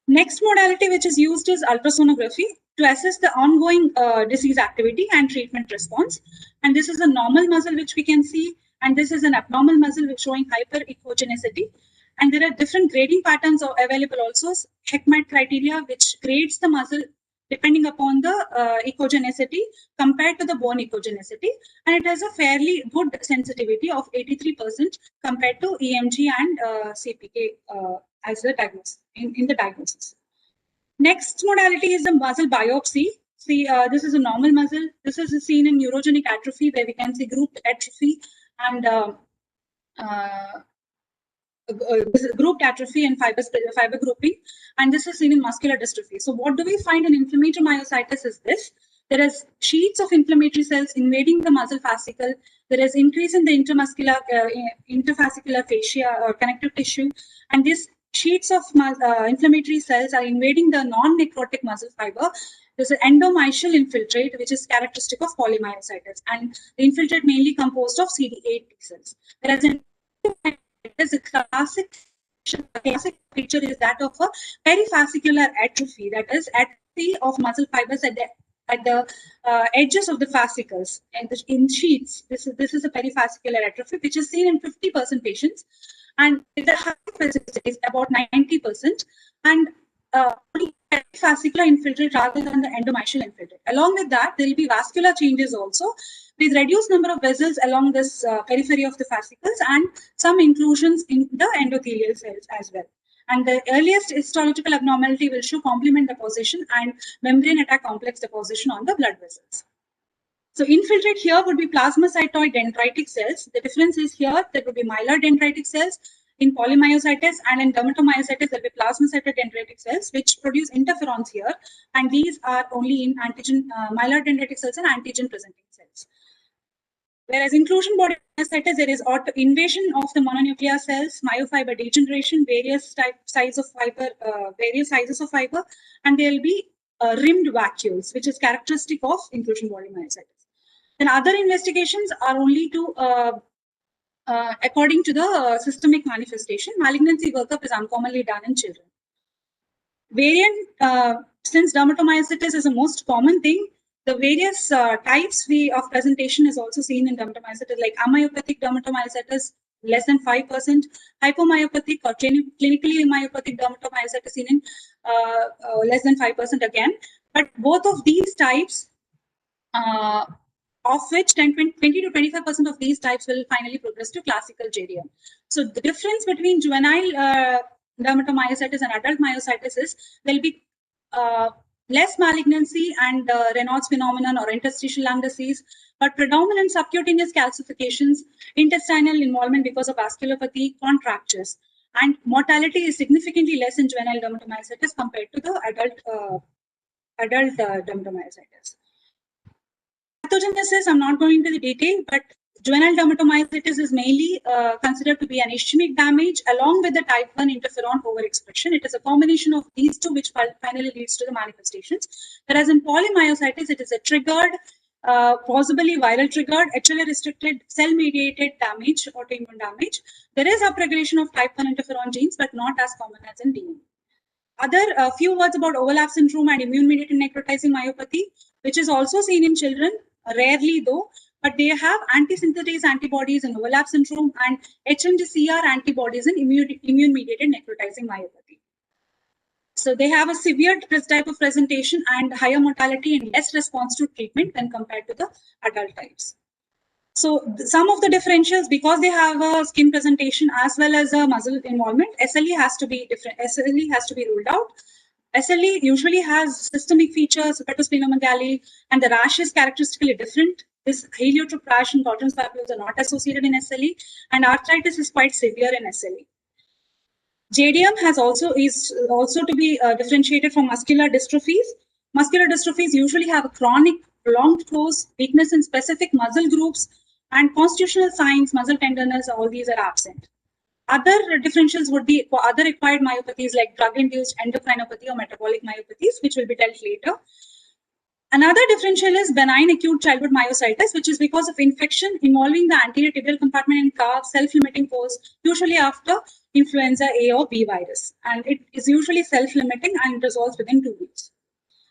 Next modality which is used is ultrasonography to assess the ongoing disease activity and treatment response. And this is a normal muscle which we can see, and this is an abnormal muscle which showing hyperechogenicity. And there are different grading patterns available also. Heckman criteria, which grades the muscle depending upon the echogenicity compared to the bone echogenicity. And it has a fairly good sensitivity of 83% compared to EMG and CPK as the diagnosis, in the diagnosis. Next modality is the muscle biopsy. See, this is a normal muscle. This is seen in neurogenic atrophy, where we can see grouped atrophy and grouped atrophy and fiber grouping, and this is seen in muscular dystrophy. So what do we find in inflammatory myositis is this. There is sheets of inflammatory cells invading the muscle fascicle. There is increase in the interfascicular fascia or connective tissue, and these sheets of inflammatory cells are invading the non-necrotic muscle fiber. There's an endomysial infiltrate, which is characteristic of polymyositis, and the infiltrate mainly composed of CD8 T cells. Whereas in a classic picture is that of a perifascicular atrophy, that is atrophy of muscle fibers at the edges of the fascicles and in sheets. This is a perifascicular atrophy, which is seen in 50% patients, and the high specificity is about 90%, and fascicular infiltrate rather than the endomysial infiltrate. Along with that, there will be vascular changes also, with reduced number of vessels along this periphery of the fascicles and some inclusions in the endothelial cells as well. And the earliest histological abnormality will show complement deposition and membrane attack complex deposition on the blood vessels. So infiltrate here would be plasmacytoid dendritic cells. The difference is here there would be myelin dendritic cells in polymyositis, and in dermatomyositis there will be plasmacytoid dendritic cells which produce interferons here, and these are only in antigen myelin dendritic cells and antigen presenting cells. Whereas inclusion body myositis, there is invasion of the mononuclear cells, myofiber degeneration, various sizes of fiber, and there will be rimmed vacuoles, which is characteristic of inclusion body myositis. Then other investigations are only to according to the systemic manifestation. Malignancy workup is uncommonly done in children. Variant, since dermatomyositis is the most common thing, the various types of presentation is also seen in dermatomyositis, like amyopathic dermatomyositis, less than 5%, hypomyopathic or clinically myopathic dermatomyositis seen in less than 5% again. But both of these types, of which 20 to 25% of these types will finally progress to classical JDM. So the difference between juvenile dermatomyositis and adult myositis is there will be less malignancy and Raynaud's phenomenon or interstitial lung disease, but predominant subcutaneous calcifications, intestinal involvement because of vasculopathy, contractures, and mortality is significantly less in juvenile dermatomyositis compared to the adult dermatomyositis. Pathogenesis, I'm not going into the detail, but juvenile dermatomyositis is mainly considered to be an ischemic damage along with the type 1 interferon overexpression. It is a combination of these two which finally leads to the manifestations. Whereas in polymyositis, it is a triggered possibly viral triggered, HLA restricted cell mediated damage, autoimmune damage. There is upregulation of type 1 interferon genes, but not as common as in DM. Other few words about overlap syndrome and immune mediated necrotizing myopathy, which is also seen in children, rarely though, but they have anti-synthetase antibodies in overlap syndrome and HMG-CR antibodies in immune mediated necrotizing myopathy. So they have a severe type of presentation and higher mortality and less response to treatment when compared to the adult types. So some of the differentials, because they have a skin presentation as well as a muscle involvement, SLE has to be different. SLE has to be ruled out. SLE usually has systemic features, hepatosplenomegaly, and the rash is characteristically different. This heliotrope rash and Cotton's papules are not associated in SLE, and arthritis is quite severe in SLE. JDM is also to be differentiated from muscular dystrophies. Muscular dystrophies usually have a chronic, prolonged close, weakness in specific muscle groups, and constitutional signs, muscle tenderness, all these are absent. Other differentials would be for other acquired myopathies like drug-induced endocrinopathy or metabolic myopathies, which will be dealt later. Another differential is benign acute childhood myositis, which is because of infection involving the anterior tibial compartment and calf, self-limiting pose, usually after influenza A or B virus. And it is usually self-limiting and resolves within 2 weeks.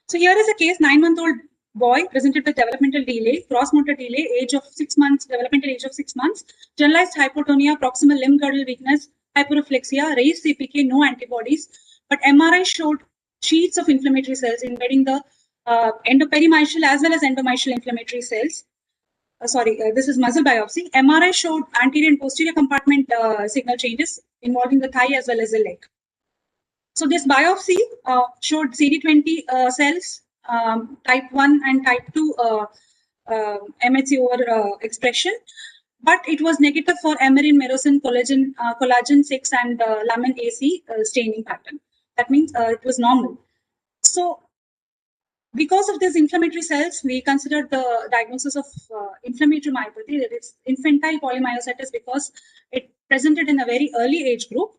So here is a case, 9-month-old boy presented with developmental delay, cross-motor delay, age of 6 months, developmental age of 6 months, generalized hypotonia, proximal limb girdle weakness, hyperreflexia, raised CPK, no antibodies, but MRI showed sheets of inflammatory cells invading the endoperimyxal as well as endomyxal inflammatory cells. This is muscle biopsy. MRI showed anterior and posterior compartment signal changes involving the thigh as well as the leg. So this biopsy showed CD20 cells, type 1 and type 2 MHC over expression, but it was negative for emerin, merosin, collagen 6 and lamin AC staining pattern. That means it was normal. So because of these inflammatory cells, we considered the diagnosis of inflammatory myopathy, that is infantile polymyositis, because it presented in a very early age group.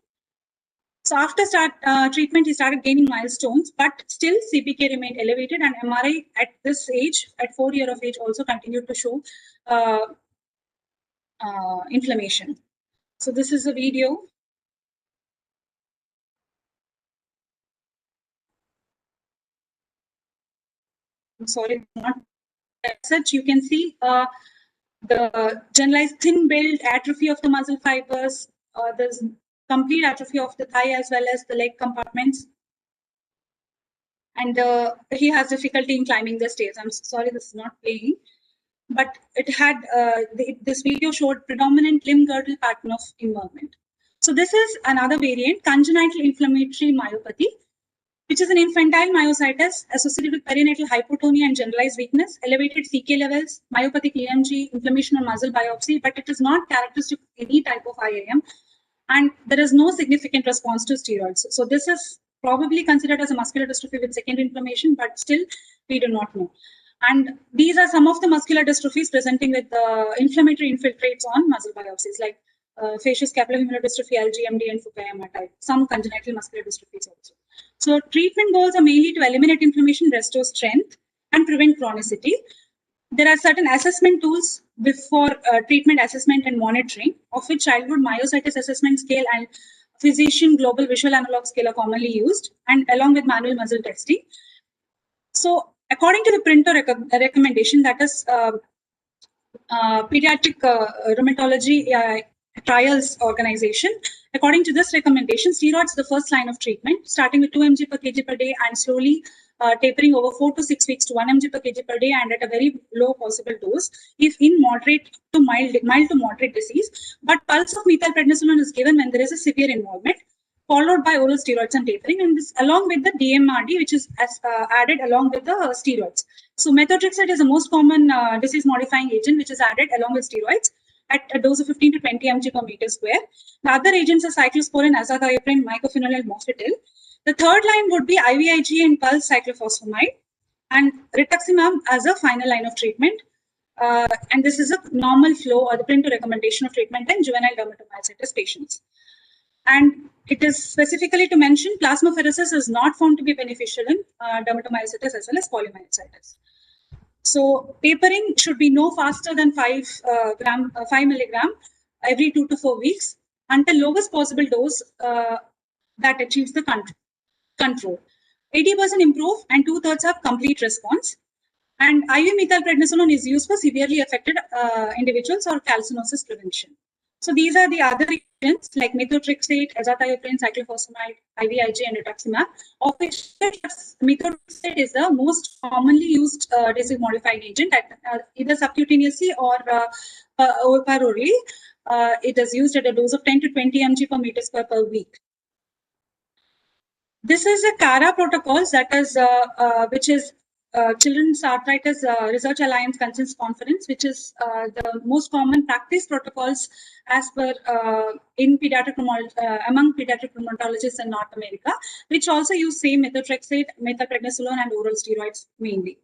So after treatment, he started gaining milestones, but still CPK remained elevated, and MRI at this age, at 4 years of age, also continued to show inflammation. So this is a video. I'm sorry, not as such. You can see the generalized thin build, atrophy of the muscle fibers, there's complete atrophy of the thigh as well as the leg compartments. And he has difficulty in climbing the stairs. I'm sorry, this is not playing. But it had, this video showed predominant limb girdle pattern of involvement. So this is another variant, congenital inflammatory myopathy, which is an infantile myositis associated with perinatal hypotonia and generalized weakness, elevated CK levels, myopathic EMG, inflammation on muscle biopsy, but it is not characteristic of any type of IAM, and there is no significant response to steroids. So this is probably considered as a muscular dystrophy with secondary inflammation, but still we do not know. And these are some of the muscular dystrophies presenting with inflammatory infiltrates on muscle biopsies, like facioscapulohumeral dystrophy, LGMD, and Fukuyama type, some congenital muscular dystrophies also. So treatment goals are mainly to eliminate inflammation, restore strength, and prevent chronicity. There are certain assessment tools before treatment assessment and monitoring, of which childhood myositis assessment scale and physician global visual analog scale are commonly used, and along with manual muscle testing. So according to the printer recommendation, that is pediatric rheumatology trials organization, according to this recommendation, steroids are the first line of treatment, starting with 2 mg per kg per day and slowly tapering over 4 to 6 weeks to 1 mg per kg per day and at a very low possible dose if in moderate to mild to moderate disease. But pulse of methylprednisolone is given when there is a severe involvement, followed by oral steroids and tapering, and this along with the DMRD, which is added along with the steroids. So methotrexate is the most common disease-modifying agent, which is added along with steroids at a dose of 15 to 20 mg per meter square. The other agents are cyclosporin, azathioprine, mycophenolate, mofetil. The third line would be IVIG and pulse cyclophosphamide, and rituximab as a final line of treatment. And this is a normal flow or the printer recommendation of treatment in juvenile dermatomyositis patients. And it is specifically to mention plasmapheresis is not found to be beneficial in dermatomyositis as well as polymyositis. So tapering should be no faster than 5 milligram every 2 to 4 weeks until lowest possible dose that achieves the control. 80% improve and 2/3 have complete response. And IV methylprednisolone is used for severely affected individuals or calcinosis prevention. So these are the other agents like methotrexate, azathioprine, cyclophosphamide, IVIG, and rituximab, of which methotrexate is the most commonly used disease-modifying agent, either subcutaneously or orally. It is used at a dose of 10 to 20 mg per meter square per week. This is a CARA protocols, that is, which is Children's Arthritis Research Alliance Consensus Conference, which is the most common practice protocols as per in pediatric among pediatric rheumatologists in North America, which also use same methotrexate, methylprednisolone, and oral steroids mainly.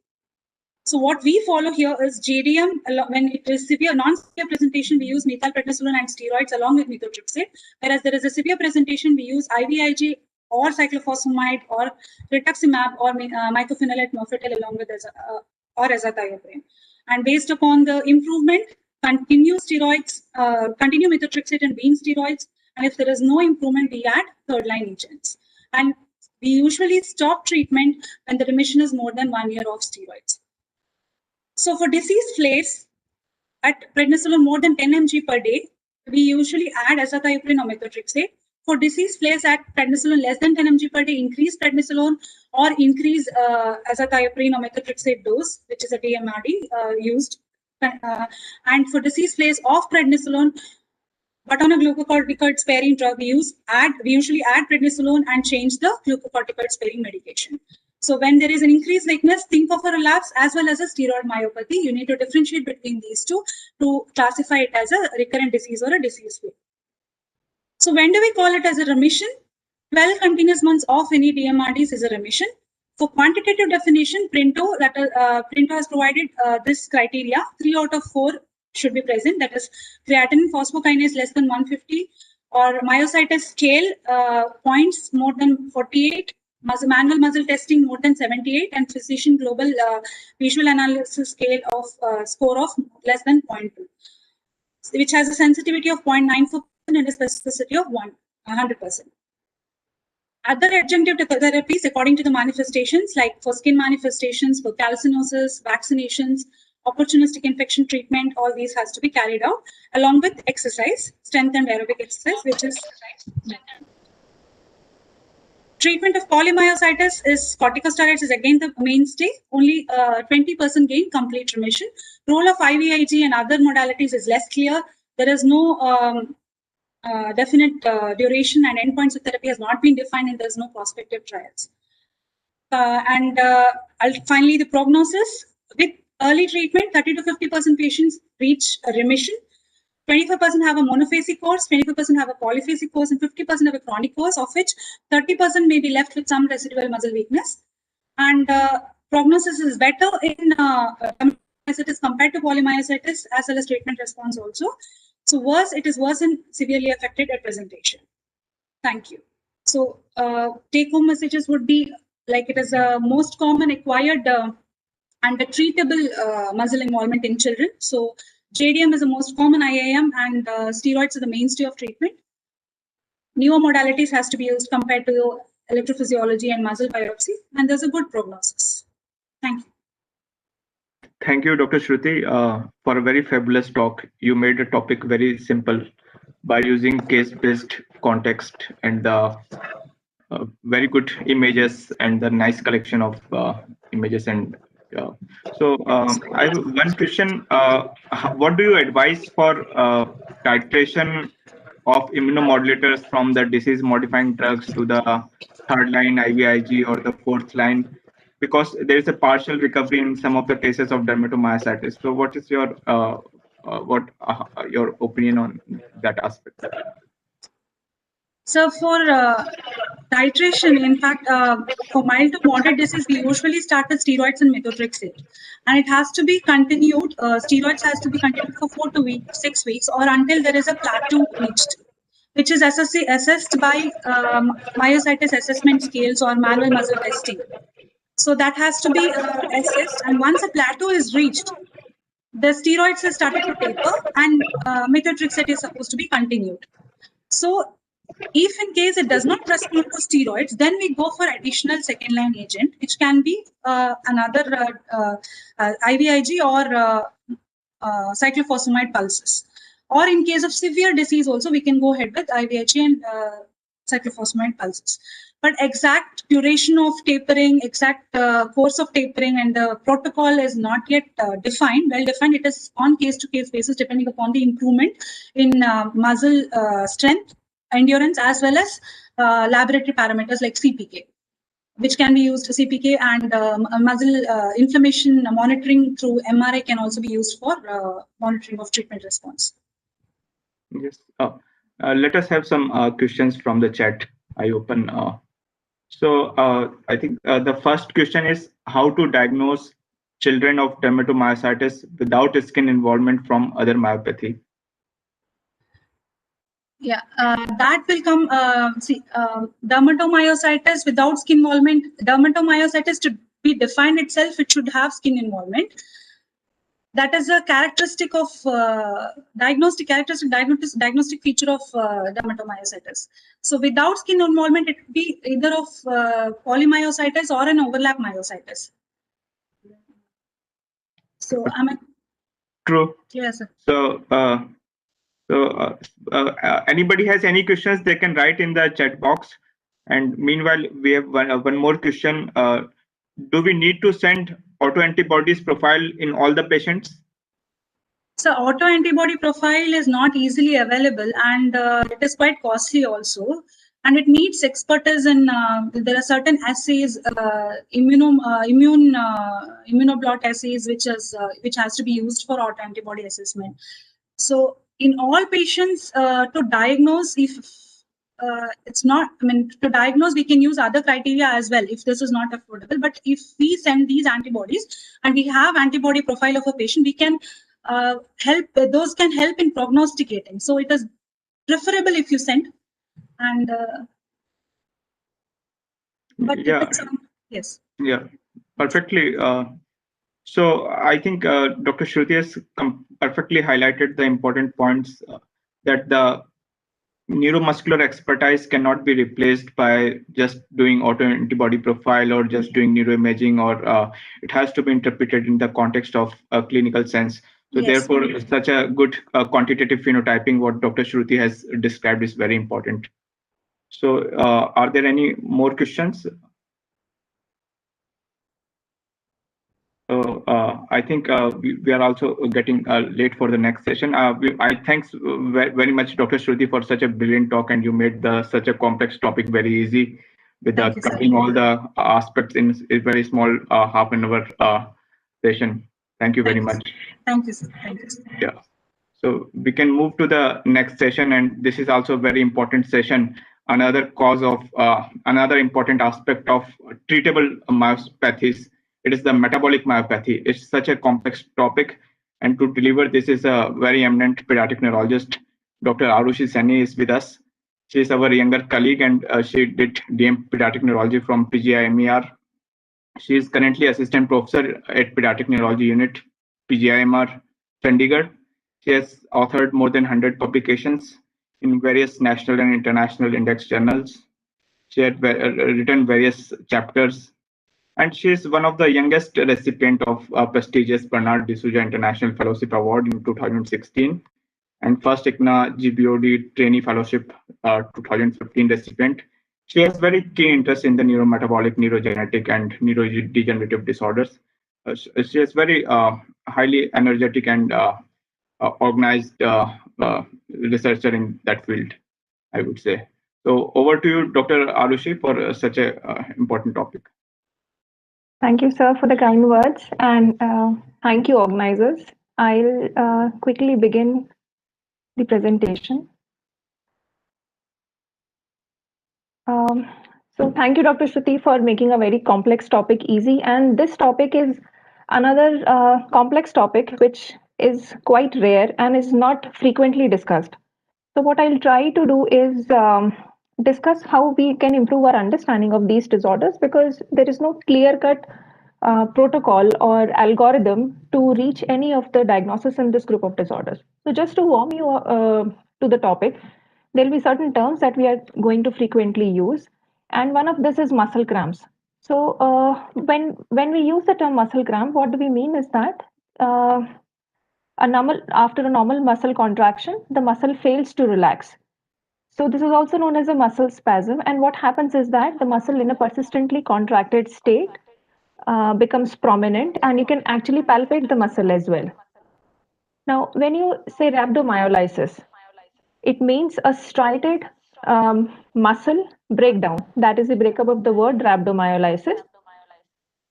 So what we follow here is JDM. When it is severe, non-severe presentation, we use methylprednisolone and steroids along with methotrexate. Whereas there is a severe presentation, we use IVIG or cyclophosphamide or rituximab or mycophenolate mofetil along with or azathioprine. And based upon the improvement, continue steroids, continue methotrexate and wean steroids. And if there is no improvement, we add third-line agents. And we usually stop treatment when the remission is more than 1 year of steroids. So for disease flares, at prednisolone more than 10 mg per day, we usually add azathioprine or methotrexate. For disease flares at prednisolone less than 10 mg per day, increase prednisolone or increase azathioprine or methotrexate dose, which is a DMRD used. And for disease flares of prednisolone, but on a glucocorticoid sparing drug, we usually add prednisolone and change the glucocorticoid sparing medication. So when there is an increased weakness, think of a relapse as well as a steroid myopathy. You need to differentiate between these two to classify it as a recurrent disease or a disease flare. So when do we call it as a remission? 12 continuous months of any DMRDs is a remission. For quantitative definition, Printo has provided this criteria. 3 out of 4 should be present. That is creatinine phosphokinase less than 150, or myositis scale points more than 48. Manual muscle testing more than 78, and physician global visual analysis scale of score of less than 0.2, which has a sensitivity of 0.94% and a specificity of 100%. Other adjunctive therapies according to the manifestations, like for skin manifestations, for calcinosis, vaccinations, opportunistic infection treatment, all these has to be carried out along with exercise, strength and aerobic exercise, which is treatment of polymyositis is corticosteroids is again the mainstay. Only 20% gain complete remission. Role of IVIG and other modalities is less clear. There is no definite duration and endpoints of therapy has not been defined, and there is no prospective trials. Finally, the prognosis with early treatment, 30 to 50% patients reach a remission. 25% have a monophasic course, 25% have a polyphasic course, and 50% have a chronic course, of which 30% may be left with some residual muscle weakness. And prognosis is better in myositis compared to polymyositis, as well as treatment response also. So it is worse in severely affected at presentation. Thank you. So take-home messages would be like it is a most common acquired and the treatable muscle involvement in children. So JDM is the most common IAM, and steroids are the mainstay of treatment. Newer modalities has to be used compared to electrophysiology and muscle biopsy, and there's a good prognosis. Thank you. Thank you, Dr. Shruti, for a very fabulous talk. You made the topic very simple by using case-based context and very good images and the nice collection of images. And so I have one question. What do you advise for titration of immunomodulators from the disease-modifying drugs to the third line IVIG or the fourth line? Because there is a partial recovery in some of the cases of dermatomyositis. So what is your your opinion on that aspect? So for titration, in fact, for mild to moderate disease, we usually start with steroids and methotrexate, and it has to be continued. Steroids has to be continued for 4 to 6 weeks, or until there is a plateau reached, which is assessed by myositis assessment scales or manual muscle testing. So that has to be assessed, and once a plateau is reached, the steroids have started to taper, and methotrexate is supposed to be continued. So if in case it does not respond to steroids, then we go for additional second line agent, which can be another IVIG or cyclophosphamide pulses. Or in case of severe disease also, we can go ahead with IVIG and cyclophosphamide pulses. But exact duration of tapering, exact course of tapering, and the protocol is not yet defined, well defined. It is on case-to-case basis, depending upon the improvement in muscle strength, endurance, as well as laboratory parameters like CPK, which can be used. CPK and muscle inflammation monitoring through MRI can also be used for monitoring of treatment response. Yes. Let us have some questions from the chat. I open. I think the first question is how to diagnose children of dermatomyositis without skin involvement from other myopathy. Yeah, that will come. Dermatomyositis without skin involvement. Dermatomyositis, to be defined itself, it should have skin involvement. That is a characteristic of diagnostic feature of dermatomyositis. So without skin involvement, it could be either of polymyositis or an overlap myositis. So am I true? Yes, sir. Anybody has any questions, they can write in the chat box. And meanwhile, we have one more question. Do we need to send autoantibodies profile in all the patients? So autoantibody profile is not easily available, and it is quite costly also. And it needs expertise in, there are certain assays, immunoblot assays, which has to be used for autoantibody assessment. So in all patients, to diagnose, if it's not, to diagnose, we can use other criteria as well if this is not affordable. But if we send these antibodies and we have antibody profile of a patient, we can help, those can help in prognosticating. So it is preferable if you send, and but yeah, yes, yeah, perfectly. So I think Dr. Shruti has perfectly highlighted the important points that the neuromuscular expertise cannot be replaced by just doing autoantibody profile or just doing neuroimaging, or it has to be interpreted in the context of a clinical sense. So yes. Therefore, such a good quantitative phenotyping, what Dr. Shruti has described, is very important. So are there any more questions? So I think we are also getting late for the next session. I thanks very much, Dr. Shruti, for such a brilliant talk, and you made such a complex topic very easy with covering all the aspects in a very small half an hour session. Thank you very much. Thank you, sir. Thank you, sir. Yeah. So we can move to the next session, and this is also a very important session. Another cause of another important aspect of treatable myopathies. It is the metabolic myopathy. It's such a complex topic, and to deliver this is a very eminent pediatric neurologist, Dr. Arushi Seni, is with us. She is our younger colleague, and she did DM pediatric neurology from PGI MER. She is currently assistant professor at pediatric neurology unit, PGI MER, Chandigarh. She has authored more than 100 publications in various national and international index journals. She had written various chapters, and she is one of the youngest recipient of prestigious Bernard D'Souza International Fellowship Award in 2016 and first ICNA GBOD Trainee Fellowship 2015 recipient. She has very keen interest in the neurometabolic, neurogenetic, and neurodegenerative disorders. She is very highly energetic and organized researcher in that field, I would say. So over to you, Dr. Arushi, for such a important topic. Thank you, sir, for the kind words, and thank you, organizers. I'll quickly begin the presentation. So thank you, Dr. Shruti, for making a very complex topic easy. And this topic is another complex topic which is quite rare and is not frequently discussed. So what I'll try to do is discuss how we can improve our understanding of these disorders, because there is no clear-cut protocol or algorithm to reach any of the diagnosis in this group of disorders. So just to warm you to the topic, there will be certain terms that we are going to frequently use, and one of this is muscle cramps. So when we use the term muscle cramp, what do we mean is that after a normal muscle contraction, the muscle fails to relax. So this is also known as a muscle spasm, and what happens is that the muscle in a persistently contracted state becomes prominent, and you can actually palpate the muscle as well. Now, when you say rhabdomyolysis, it means a striated muscle breakdown. That is the breakup of the word rhabdomyolysis.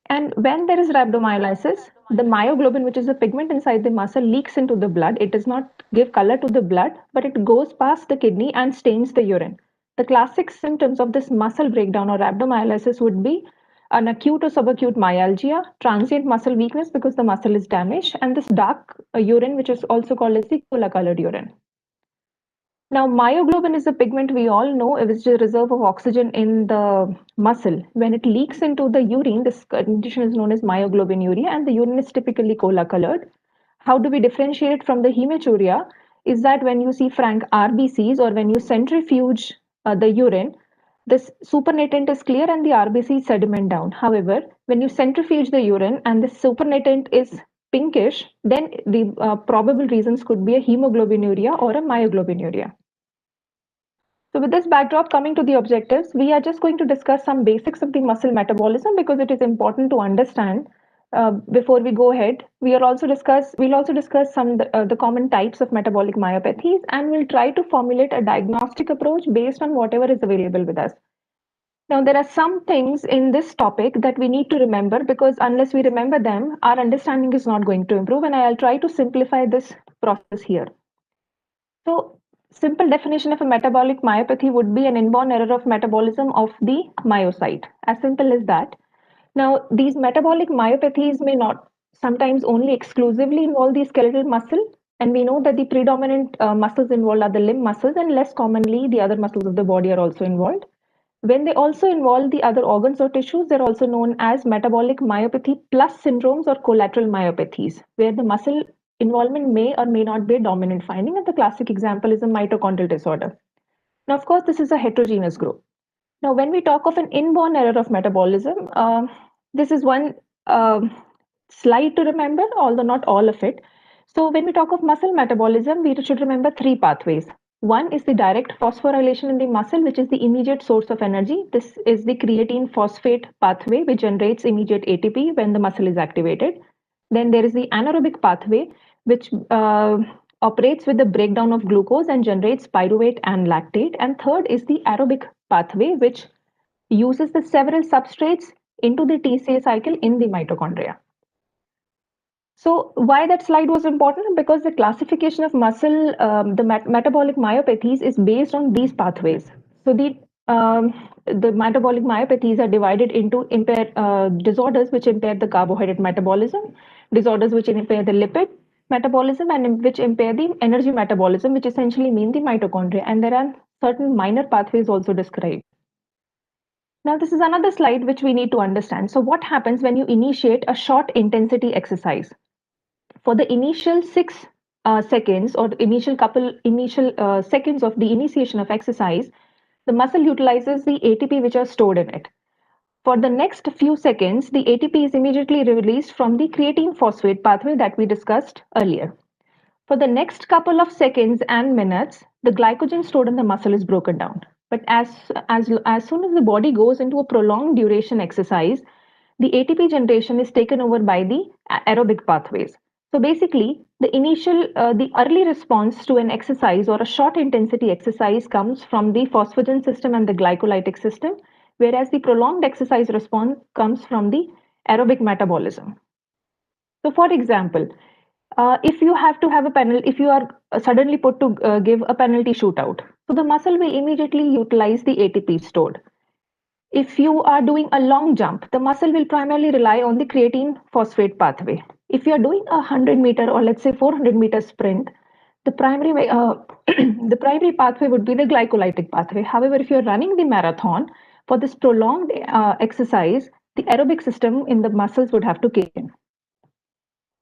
And when there is rhabdomyolysis, the myoglobin, which is a pigment inside the muscle, leaks into the blood. It does not give color to the blood, but it goes past the kidney and stains the urine. The classic symptoms of this muscle breakdown or rhabdomyolysis would be an acute or subacute myalgia, transient muscle weakness because the muscle is damaged, and this dark urine, which is also called as the cola-colored urine. Now, myoglobin is a pigment we all know. It is a reserve of oxygen in the muscle. When it leaks into the urine, this condition is known as myoglobinuria, and the urine is typically cola-colored. How do we differentiate it from the hematuria? Is that when you see frank RBCs or when you centrifuge the urine, this supernatant is clear and the RBC sediment down. However, when you centrifuge the urine and the supernatant is pinkish, then the probable reasons could be a hemoglobinuria or a myoglobinuria. So with this backdrop, coming to the objectives, we are just going to discuss some basics of the muscle metabolism because it is important to understand before we go ahead. We'll also discuss some the common types of metabolic myopathies, and we'll try to formulate a diagnostic approach based on whatever is available with us. Now, there are some things in this topic that we need to remember, because unless we remember them, our understanding is not going to improve, and I'll try to simplify this process here. So, simple definition of a metabolic myopathy would be an inborn error of metabolism of the myocyte. As simple as that. Now, these metabolic myopathies may not sometimes only exclusively involve the skeletal muscle, and we know that the predominant muscles involved are the limb muscles, and less commonly the other muscles of the body are also involved. When they also involve the other organs or tissues, they're also known as metabolic myopathy plus syndromes or collateral myopathies, where the muscle involvement may or may not be a dominant finding, and the classic example is a mitochondrial disorder. Now, of course, this is a heterogeneous group. Now, when we talk of an inborn error of metabolism, this is one slide to remember, although not all of it. So, when we talk of muscle metabolism, we should remember three pathways. One is the direct phosphorylation in the muscle, which is the immediate source of energy. This is the creatine phosphate pathway, which generates immediate ATP when the muscle is activated. Then there is the anaerobic pathway, which operates with the breakdown of glucose and generates pyruvate and lactate. And third is the aerobic pathway, which uses the several substrates into the TCA cycle in the mitochondria. So why that slide was important? Because the classification of muscle, metabolic myopathies is based on these pathways. So the metabolic myopathies are divided into disorders which impair the carbohydrate metabolism, disorders which impair the lipid metabolism, and which impair the energy metabolism, which essentially mean the mitochondria. And there are certain minor pathways also described. Now, this is another slide which we need to understand. So what happens when you initiate a short intensity exercise? For the initial 6 seconds or initial seconds of the initiation of exercise, the muscle utilizes the ATP which are stored in it. For the next few seconds, the ATP is immediately released from the creatine phosphate pathway that we discussed earlier. For the next couple of seconds and minutes, the glycogen stored in the muscle is broken down. But as soon as the body goes into a prolonged duration exercise, the ATP generation is taken over by the aerobic pathways. So basically, the early response to an exercise or a short intensity exercise comes from the phosphagen system and the glycolytic system, whereas the prolonged exercise response comes from the aerobic metabolism. So for example, if you have to have a penalty, if you are suddenly put to give a penalty shootout, so the muscle will immediately utilize the ATP stored. If you are doing a long jump, the muscle will primarily rely on the creatine phosphate pathway. If you are doing a 100-meter or let's say 400-meter sprint, the primary way, the primary pathway would be the glycolytic pathway. However, if you're running the marathon, for this prolonged exercise, the aerobic system in the muscles would have to kick in.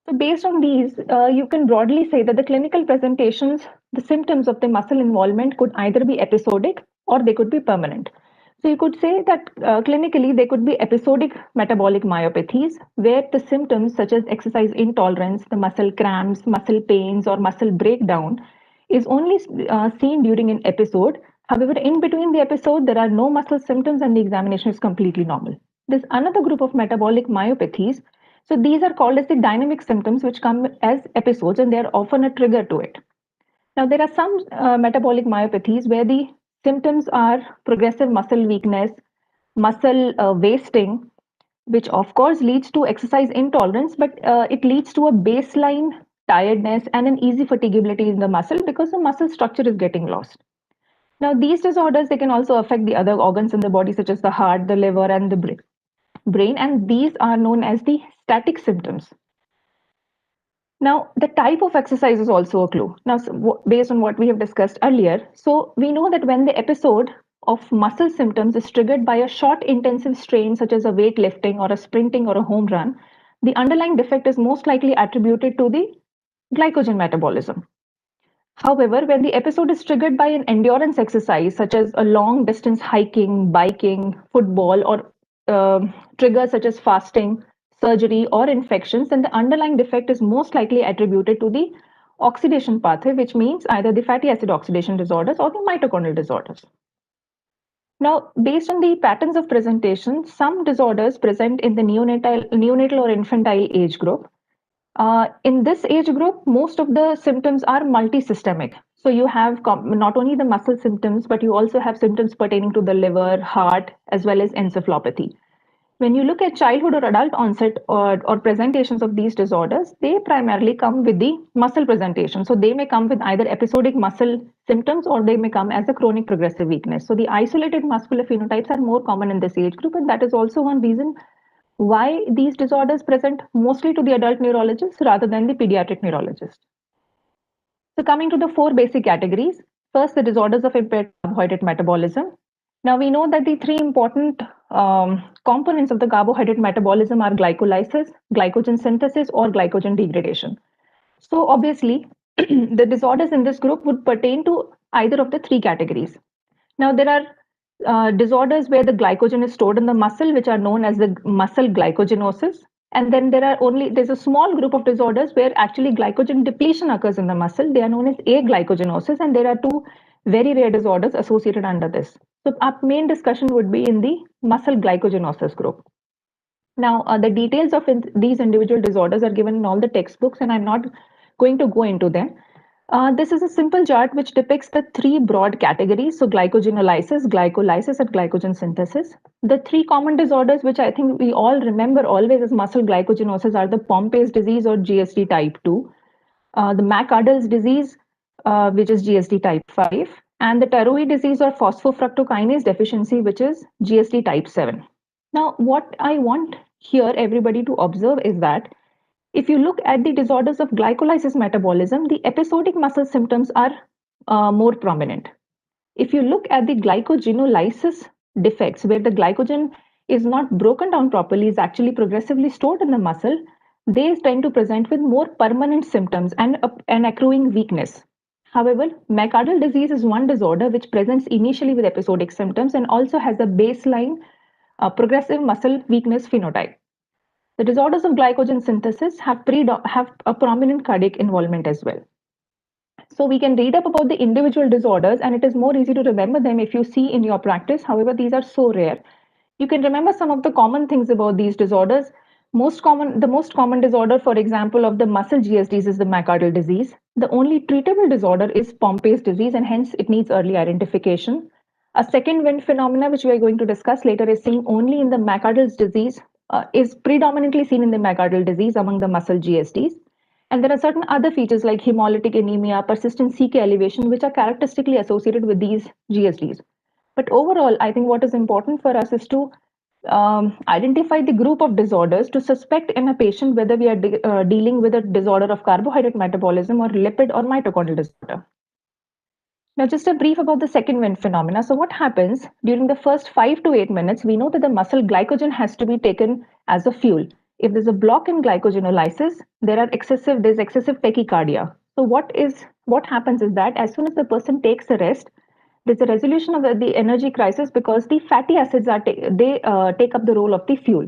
So based on these, you can broadly say that the clinical presentations, the symptoms of the muscle involvement could either be episodic or they could be permanent. So you could say that clinically they could be episodic metabolic myopathies, where the symptoms such as exercise intolerance, the muscle cramps, muscle pains, or muscle breakdown is only seen during an episode. However, in between the episode, there are no muscle symptoms and the examination is completely normal. There's another group of metabolic myopathies. So these are called as the dynamic symptoms, which come as episodes and they are often a trigger to it. Now, there are some metabolic myopathies where the symptoms are progressive muscle weakness, muscle wasting, which of course leads to exercise intolerance, but it leads to a baseline tiredness and an easy fatigability in the muscle because the muscle structure is getting lost. Now, these disorders, they can also affect the other organs in the body, such as the heart, the liver, and the brain, and these are known as the static symptoms. Now, the type of exercise is also a clue. Now, based on what we have discussed earlier, so we know that when the episode of muscle symptoms is triggered by a short intensive strain, such as a weightlifting or a sprinting or a home run, the underlying defect is most likely attributed to the glycogen metabolism. However, when the episode is triggered by an endurance exercise, such as a long distance hiking, biking, football, or triggers such as fasting, surgery, or infections, then the underlying defect is most likely attributed to the oxidation pathway, which means either the fatty acid oxidation disorders or the mitochondrial disorders. Now, based on the patterns of presentation, some disorders present in the neonatal or infantile age group. In this age group, most of the symptoms are multisystemic. So you have not only the muscle symptoms, but you also have symptoms pertaining to the liver, heart, as well as encephalopathy. When you look at childhood or adult onset or presentations of these disorders, they primarily come with the muscle presentation. So they may come with either episodic muscle symptoms or they may come as a chronic progressive weakness. So the isolated muscular phenotypes are more common in this age group, and that is also one reason why these disorders present mostly to the adult neurologist rather than the pediatric neurologist. So coming to the four basic categories, first the disorders of impaired carbohydrate metabolism. Now we know that the three important components of the carbohydrate metabolism are glycolysis, glycogen synthesis, or glycogen degradation. So obviously the disorders in this group would pertain to either of the three categories. Now there are disorders where the glycogen is stored in the muscle, which are known as the muscle glycogenosis. And then there's a small group of disorders where actually glycogen depletion occurs in the muscle. They are known as aglycogenosis, and there are two very rare disorders associated under this. So our main discussion would be in the muscle glycogenosis group. Now, the details of these individual disorders are given in all the textbooks, and I'm not going to go into them. This is a simple chart which depicts the three broad categories, so glycogenolysis, glycolysis, and glycogen synthesis. The three common disorders, which I think we all remember always as muscle glycogenosis, are the Pompe's disease or GSD type 2, the McArdle's disease, which is GSD type 5, and the Tarui disease or phosphofructokinase deficiency, which is GSD type 7. Now, what I want here everybody to observe is that if you look at the disorders of glycolysis metabolism, the episodic muscle symptoms are more prominent. If you look at the glycogenolysis defects, where the glycogen is not broken down properly, is actually progressively stored in the muscle, they tend to present with more permanent symptoms and an accruing weakness. However, McArdle disease is one disorder which presents initially with episodic symptoms and also has a baseline progressive muscle weakness phenotype. The disorders of glycogen synthesis have a prominent cardiac involvement as well. So we can read up about the individual disorders, and it is more easy to remember them if you see in your practice. However, these are so rare. You can remember some of the common things about these disorders. The most common disorder, for example, of the muscle GSDs is the McArdle disease. The only treatable disorder is Pompe's disease, and hence it needs early identification. A second wind phenomena, which we are going to discuss later, is seen only in the McArdle's disease, is predominantly seen in the McArdle disease among the muscle GSDs. And there are certain other features like hemolytic anemia, persistent CK elevation, which are characteristically associated with these GSDs. But overall, I think what is important for us is to identify the group of disorders to suspect in a patient whether we are dealing with a disorder of carbohydrate metabolism or lipid or mitochondrial disorder. Now, just a brief about the second wind phenomena. So, what happens during the first 5 to 8 minutes? We know that the muscle glycogen has to be taken as a fuel. If there's a block in glycogenolysis, there's excessive tachycardia. So, what happens is that as soon as the person takes a rest, there's a resolution of the energy crisis because the fatty acids take up the role of the fuel.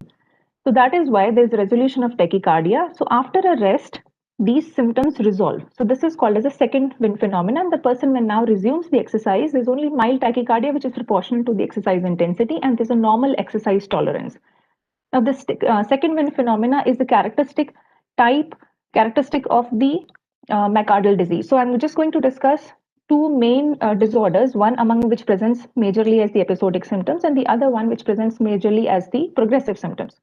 So that is why there's a resolution of tachycardia. So after a rest, these symptoms resolve. So this is called as a second wind phenomenon. The person when now resumes the exercise, there's only mild tachycardia, which is proportional to the exercise intensity, and there's a normal exercise tolerance. Now, this second wind phenomena is the characteristic of the myocardial disease. So I'm just going to discuss two main disorders, one among which presents majorly as the episodic symptoms and the other one which presents majorly as the progressive symptoms.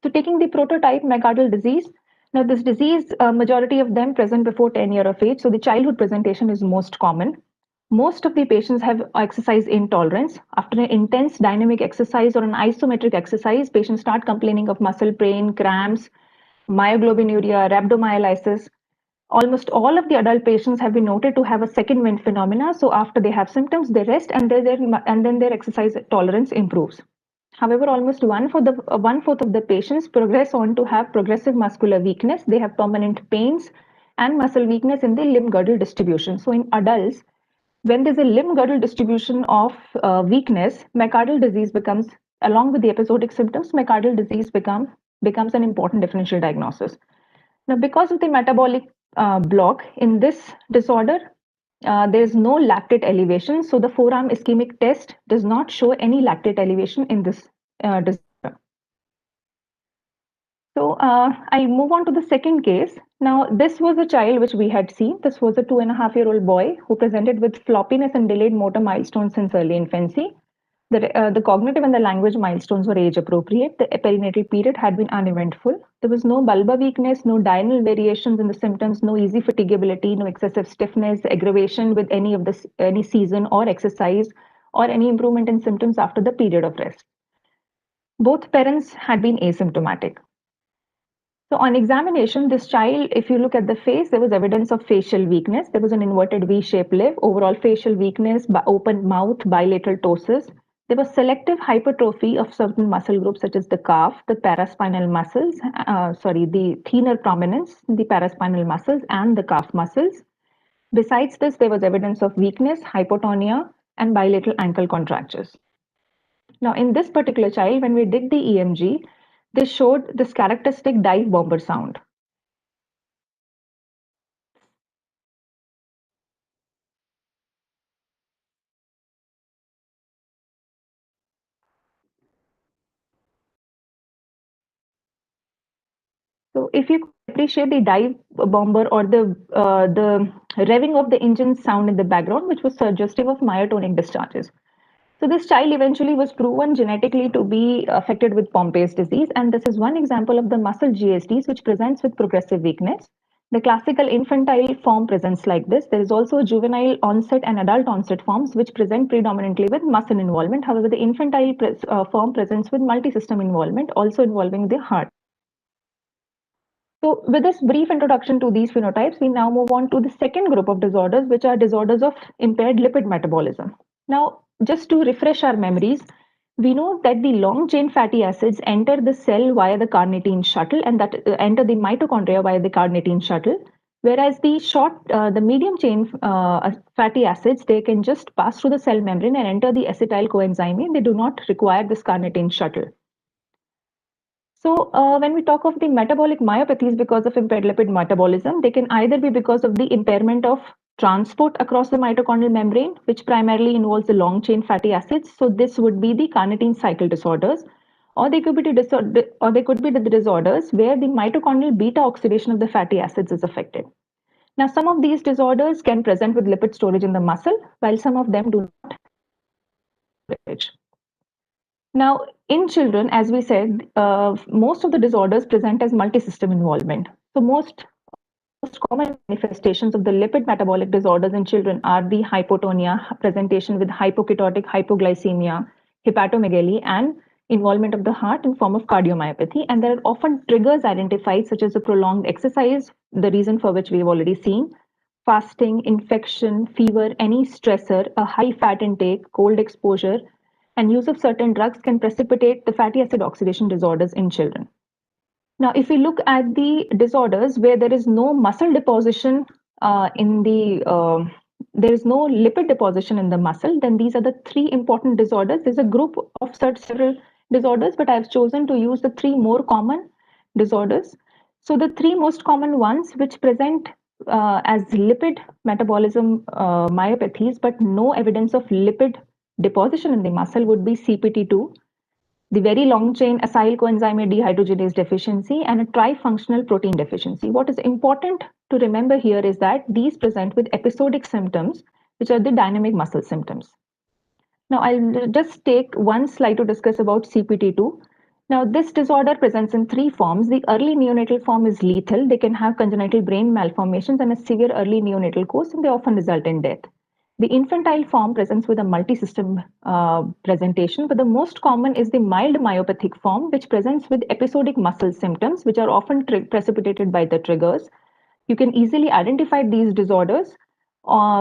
So taking the prototype myocardial disease, now this disease, majority of them present before 10 years of age. So the childhood presentation is most common. Most of the patients have exercise intolerance. After an intense dynamic exercise or an isometric exercise, patients start complaining of muscle pain, cramps, myoglobinuria, rhabdomyolysis. Almost all of the adult patients have been noted to have a second wind phenomena. So after they have symptoms, they rest and then their exercise tolerance improves. However, almost one-fourth of the patients progress on to have progressive muscular weakness. They have permanent pains and muscle weakness in the limb girdle distribution. So in adults, when there's a limb girdle distribution of weakness, myocardial disease becomes, along with the episodic symptoms, myocardial disease becomes an important differential diagnosis. Now, because of the metabolic block in this disorder, there is no lactate elevation. So the forearm ischemic test does not show any lactate elevation in this disorder. So I move on to the second case. Now, this was a child which we had seen. This was a 2.5-year-old boy who presented with floppiness and delayed motor milestones since early infancy. The cognitive and the language milestones were age appropriate. The perinatal period had been uneventful. There was no bulbar weakness, no diurnal variations in the symptoms, no easy fatigability, no excessive stiffness, aggravation with any season or exercise, or any improvement in symptoms after the period of rest. Both parents had been asymptomatic. So on examination, this child, if you look at the face, there was evidence of facial weakness. There was an inverted V-shaped lip, overall facial weakness, open mouth, bilateral ptosis. There was selective hypertrophy of certain muscle groups such as the calf, the paraspinal muscles, the thenar prominence, the paraspinal muscles and the calf muscles. Besides this, there was evidence of weakness, hypotonia, and bilateral ankle contractures. Now, in this particular child, when we did the EMG, they showed this characteristic dive bomber sound. So if you appreciate the dive bomber or the revving of the engine sound in the background, which was suggestive of myotonic discharges. So this child eventually was proven genetically to be affected with Pompe's disease, and this is one example of the muscle GSDs which presents with progressive weakness. The classical infantile form presents like this. There is also a juvenile onset and adult onset forms which present predominantly with muscle involvement. However, the infantile form presents with multi-system involvement, also involving the heart. So with this brief introduction to these phenotypes, we now move on to the second group of disorders, which are disorders of impaired lipid metabolism. Now, just to refresh our memories, we know that the long chain fatty acids enter the cell via the carnitine shuttle and that enter the mitochondria via the carnitine shuttle. Whereas the medium chain fatty acids, they can just pass through the cell membrane and enter the acetyl coenzyme. They do not require this carnitine shuttle. So when we talk of the metabolic myopathies because of impaired lipid metabolism, they can either be because of the impairment of transport across the mitochondrial membrane, which primarily involves the long chain fatty acids. So this would be the carnitine cycle disorders, or they could be the disorders where the mitochondrial beta oxidation of the fatty acids is affected. Now, some of these disorders can present with lipid storage in the muscle, while some of them do not have storage. Now, in children, as we said, most of the disorders present as multi-system involvement. So most common manifestations of the lipid metabolic disorders in children are the hypotonia, presentation with hypoketotic hypoglycemia, hepatomegaly, and involvement of the heart in form of cardiomyopathy, and there are often triggers identified, such as a prolonged exercise, the reason for which we've already seen, fasting, infection, fever, any stressor, a high fat intake, cold exposure, and use of certain drugs can precipitate the fatty acid oxidation disorders in children. Now, if we look at the disorders where there is no muscle deposition there is no lipid deposition in the muscle, then these are the three important disorders. There's a group of several disorders, but I've chosen to use the three more common disorders. So the three most common ones which present as lipid metabolism myopathies, but no evidence of lipid deposition in the muscle would be CPT2, the very long chain acyl coenzyme A dehydrogenase deficiency, and a trifunctional protein deficiency. What is important to remember here is that these present with episodic symptoms, which are the dynamic muscle symptoms. Now, I'll just take one slide to discuss about CPT2. Now, this disorder presents in three forms. The early neonatal form is lethal. They can have congenital brain malformations and a severe early neonatal course, and they often result in death. The infantile form presents with a multi-system presentation, but the most common is the mild myopathic form, which presents with episodic muscle symptoms, which are often precipitated by the triggers. You can easily identify these disorders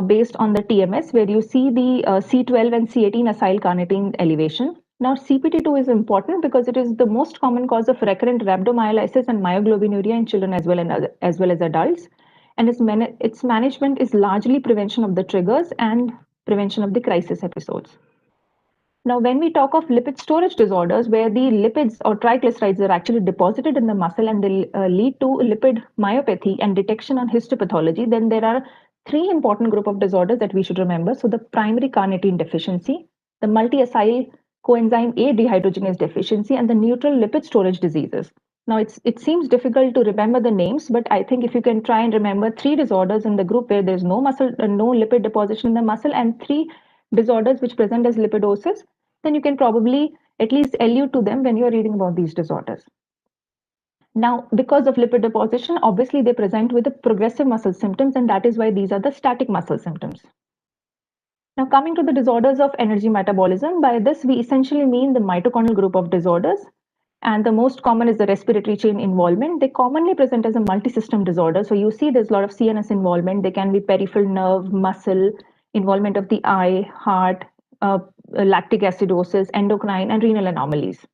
based on the TMS, where you see the C12 and C18 acyl carnitine elevation. Now, CPT2 is important because it is the most common cause of recurrent rhabdomyolysis and myoglobinuria in children as well as adults. And its management is largely prevention of the triggers and prevention of the crisis episodes. Now, when we talk of lipid storage disorders, where the lipids or triglycerides are actually deposited in the muscle and they lead to lipid myopathy and detection on histopathology, then there are three important group of disorders that we should remember. So the primary carnitine deficiency, the multi-acyl coenzyme A dehydrogenase deficiency, and the neutral lipid storage diseases. Now, it seems difficult to remember the names, but I think if you can try and remember three disorders in the group where there's no lipid deposition in the muscle, and three disorders which present as lipidosis, then you can probably at least allude to them when you're reading about these disorders. Now, because of lipid deposition, obviously they present with the progressive muscle symptoms, and that is why these are the static muscle symptoms. Now, coming to the disorders of energy metabolism, by this we essentially mean the mitochondrial group of disorders. And the most common is the respiratory chain involvement. They commonly present as a multi-system disorder. So you see there's a lot of CNS involvement. They can be peripheral nerve, muscle, involvement of the eye, heart, lactic acidosis, endocrine, and renal anomalies.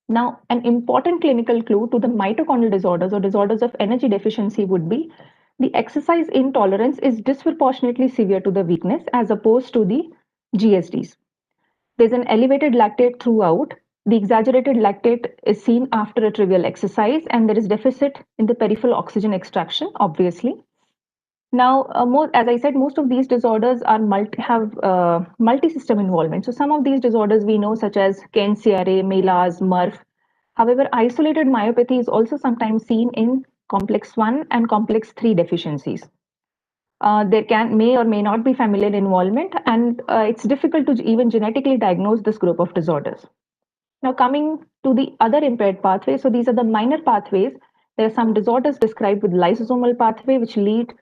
Now, an important clinical clue to the mitochondrial disorders or disorders of energy deficiency would be the exercise intolerance is disproportionately severe to the weakness as opposed to the GSDs. There's an elevated lactate throughout. The exaggerated lactate is seen after a trivial exercise, and there is deficit in the peripheral oxygen extraction, obviously. Now, as I said, most of these disorders are have multi-system involvement. So some of these disorders we know, such as KNCRA, MELAS, MRF. However, isolated myopathy is also sometimes seen in complex 1 and complex 3 deficiencies. There may or may not be familial involvement, and it's difficult to even genetically diagnose this group of disorders. Now, coming to the other impaired pathways, so these are the minor pathways. There are some disorders described with lysosomal pathway, which lead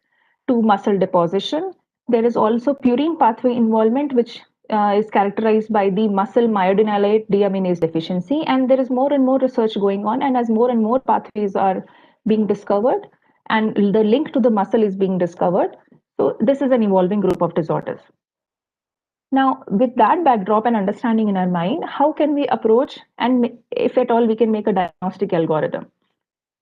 to muscle deposition. There is also purine pathway involvement, which is characterized by the muscle myodenylate deaminase deficiency. And there is more and more research going on, and as more and more pathways are being discovered, and the link to the muscle is being discovered, so this is an evolving group of disorders. Now, with that backdrop and understanding in our mind, how can we approach, and if at all, we can make a diagnostic algorithm?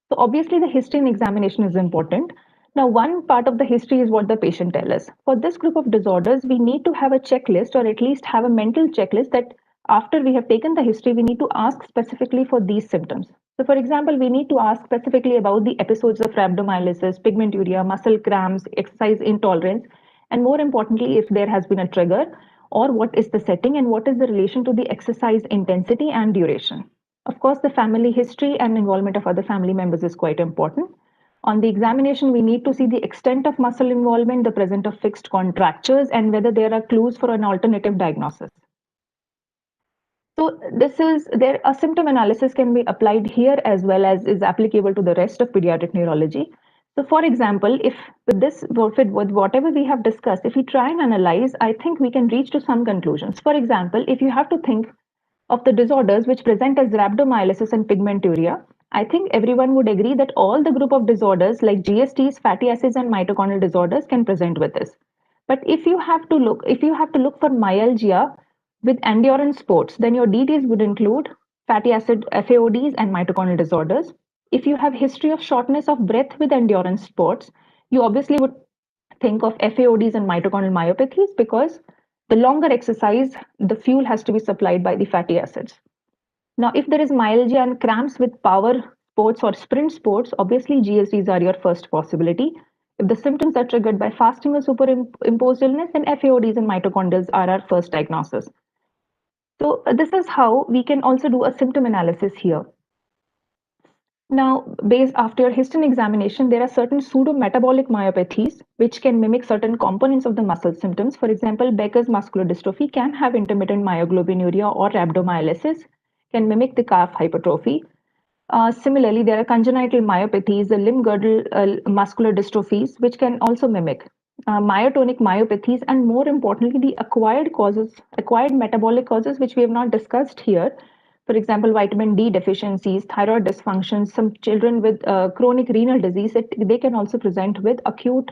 So obviously the history and examination is important. Now, one part of the history is what the patient tells us. For this group of disorders, we need to have a checklist, or at least have a mental checklist, that after we have taken the history, we need to ask specifically for these symptoms. So for example, we need to ask specifically about the episodes of rhabdomyolysis, pigmenturia, muscle cramps, exercise intolerance, and more importantly, if there has been a trigger, or what is the setting and what is the relation to the exercise intensity and duration. Of course, the family history and involvement of other family members is quite important. On the examination, we need to see the extent of muscle involvement, the presence of fixed contractures, and whether there are clues for an alternative diagnosis. So a symptom analysis can be applied here as well as is applicable to the rest of pediatric neurology. So for example, if with whatever we have discussed, if we try and analyze, I think we can reach to some conclusions. For example, if you have to think of the disorders which present as rhabdomyolysis and pigmenturia, I think everyone would agree that all the group of disorders like GSTs, fatty acids, and mitochondrial disorders can present with this. But if you have to look for myalgia with endurance sports, then your DDs would include fatty acid FAODs and mitochondrial disorders. If you have history of shortness of breath with endurance sports, you obviously would think of FAODs and mitochondrial myopathies because the longer exercise, the fuel has to be supplied by the fatty acids. Now, if there is myalgia and cramps with power sports or sprint sports, obviously GSDs are your first possibility. If the symptoms are triggered by fasting or superimposed illness, then FAODs and mitochondrials are our first diagnosis. So this is how we can also do a symptom analysis here. Now, based after your histone examination, there are certain pseudo-metabolic myopathies which can mimic certain components of the muscle symptoms. For example, Becker's muscular dystrophy can have intermittent myoglobinuria or rhabdomyolysis, can mimic the calf hypertrophy. Similarly, there are congenital myopathies, the limb girdle muscular dystrophies, which can also mimic myotonic myopathies, and more importantly, the acquired metabolic causes, which we have not discussed here. For example, vitamin D deficiencies, thyroid dysfunctions, some children with chronic renal disease, they can also present with acute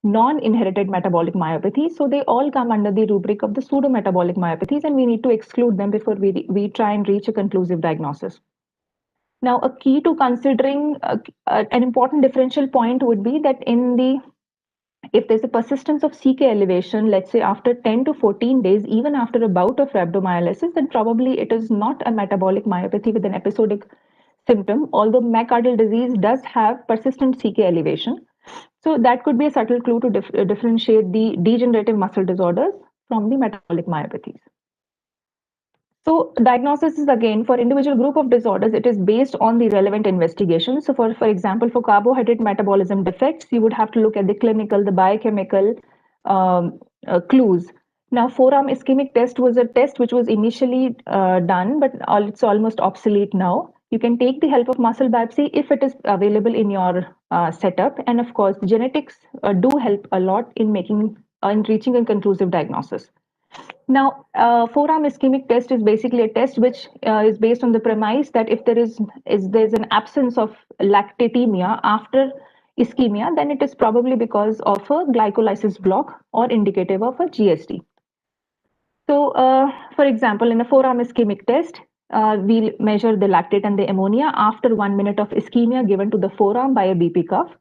non-inherited metabolic myopathy. So they all come under the rubric of the pseudo-metabolic myopathies, and we need to exclude them before we try and reach a conclusive diagnosis. Now, a key to considering an important differential point would be that if there's a persistence of CK elevation, let's say after 10 to 14 days, even after a bout of rhabdomyolysis, then probably it is not a metabolic myopathy with an episodic symptom, although myocardial disease does have persistent CK elevation. So that could be a subtle clue to differentiate the degenerative muscle disorders from the metabolic myopathies. So diagnosis is again for individual group of disorders, it is based on the relevant investigation. So for example, for carbohydrate metabolism defects, you would have to look at the clinical, the biochemical clues. Now, forearm ischemic test was a test which was initially done, but it's almost obsolete now. You can take the help of muscle biopsy if it is available in your setup. And of course, genetics do help a lot in reaching a conclusive diagnosis. Now, forearm ischemic test is basically a test which is based on the premise that if there's an absence of lactatemia after ischemia, then it is probably because of a glycolysis block or indicative of a GSD. So, for example, in a forearm ischemic test, we'll measure the lactate and the ammonia after 1 minute of ischemia given to the forearm by a BP cuff.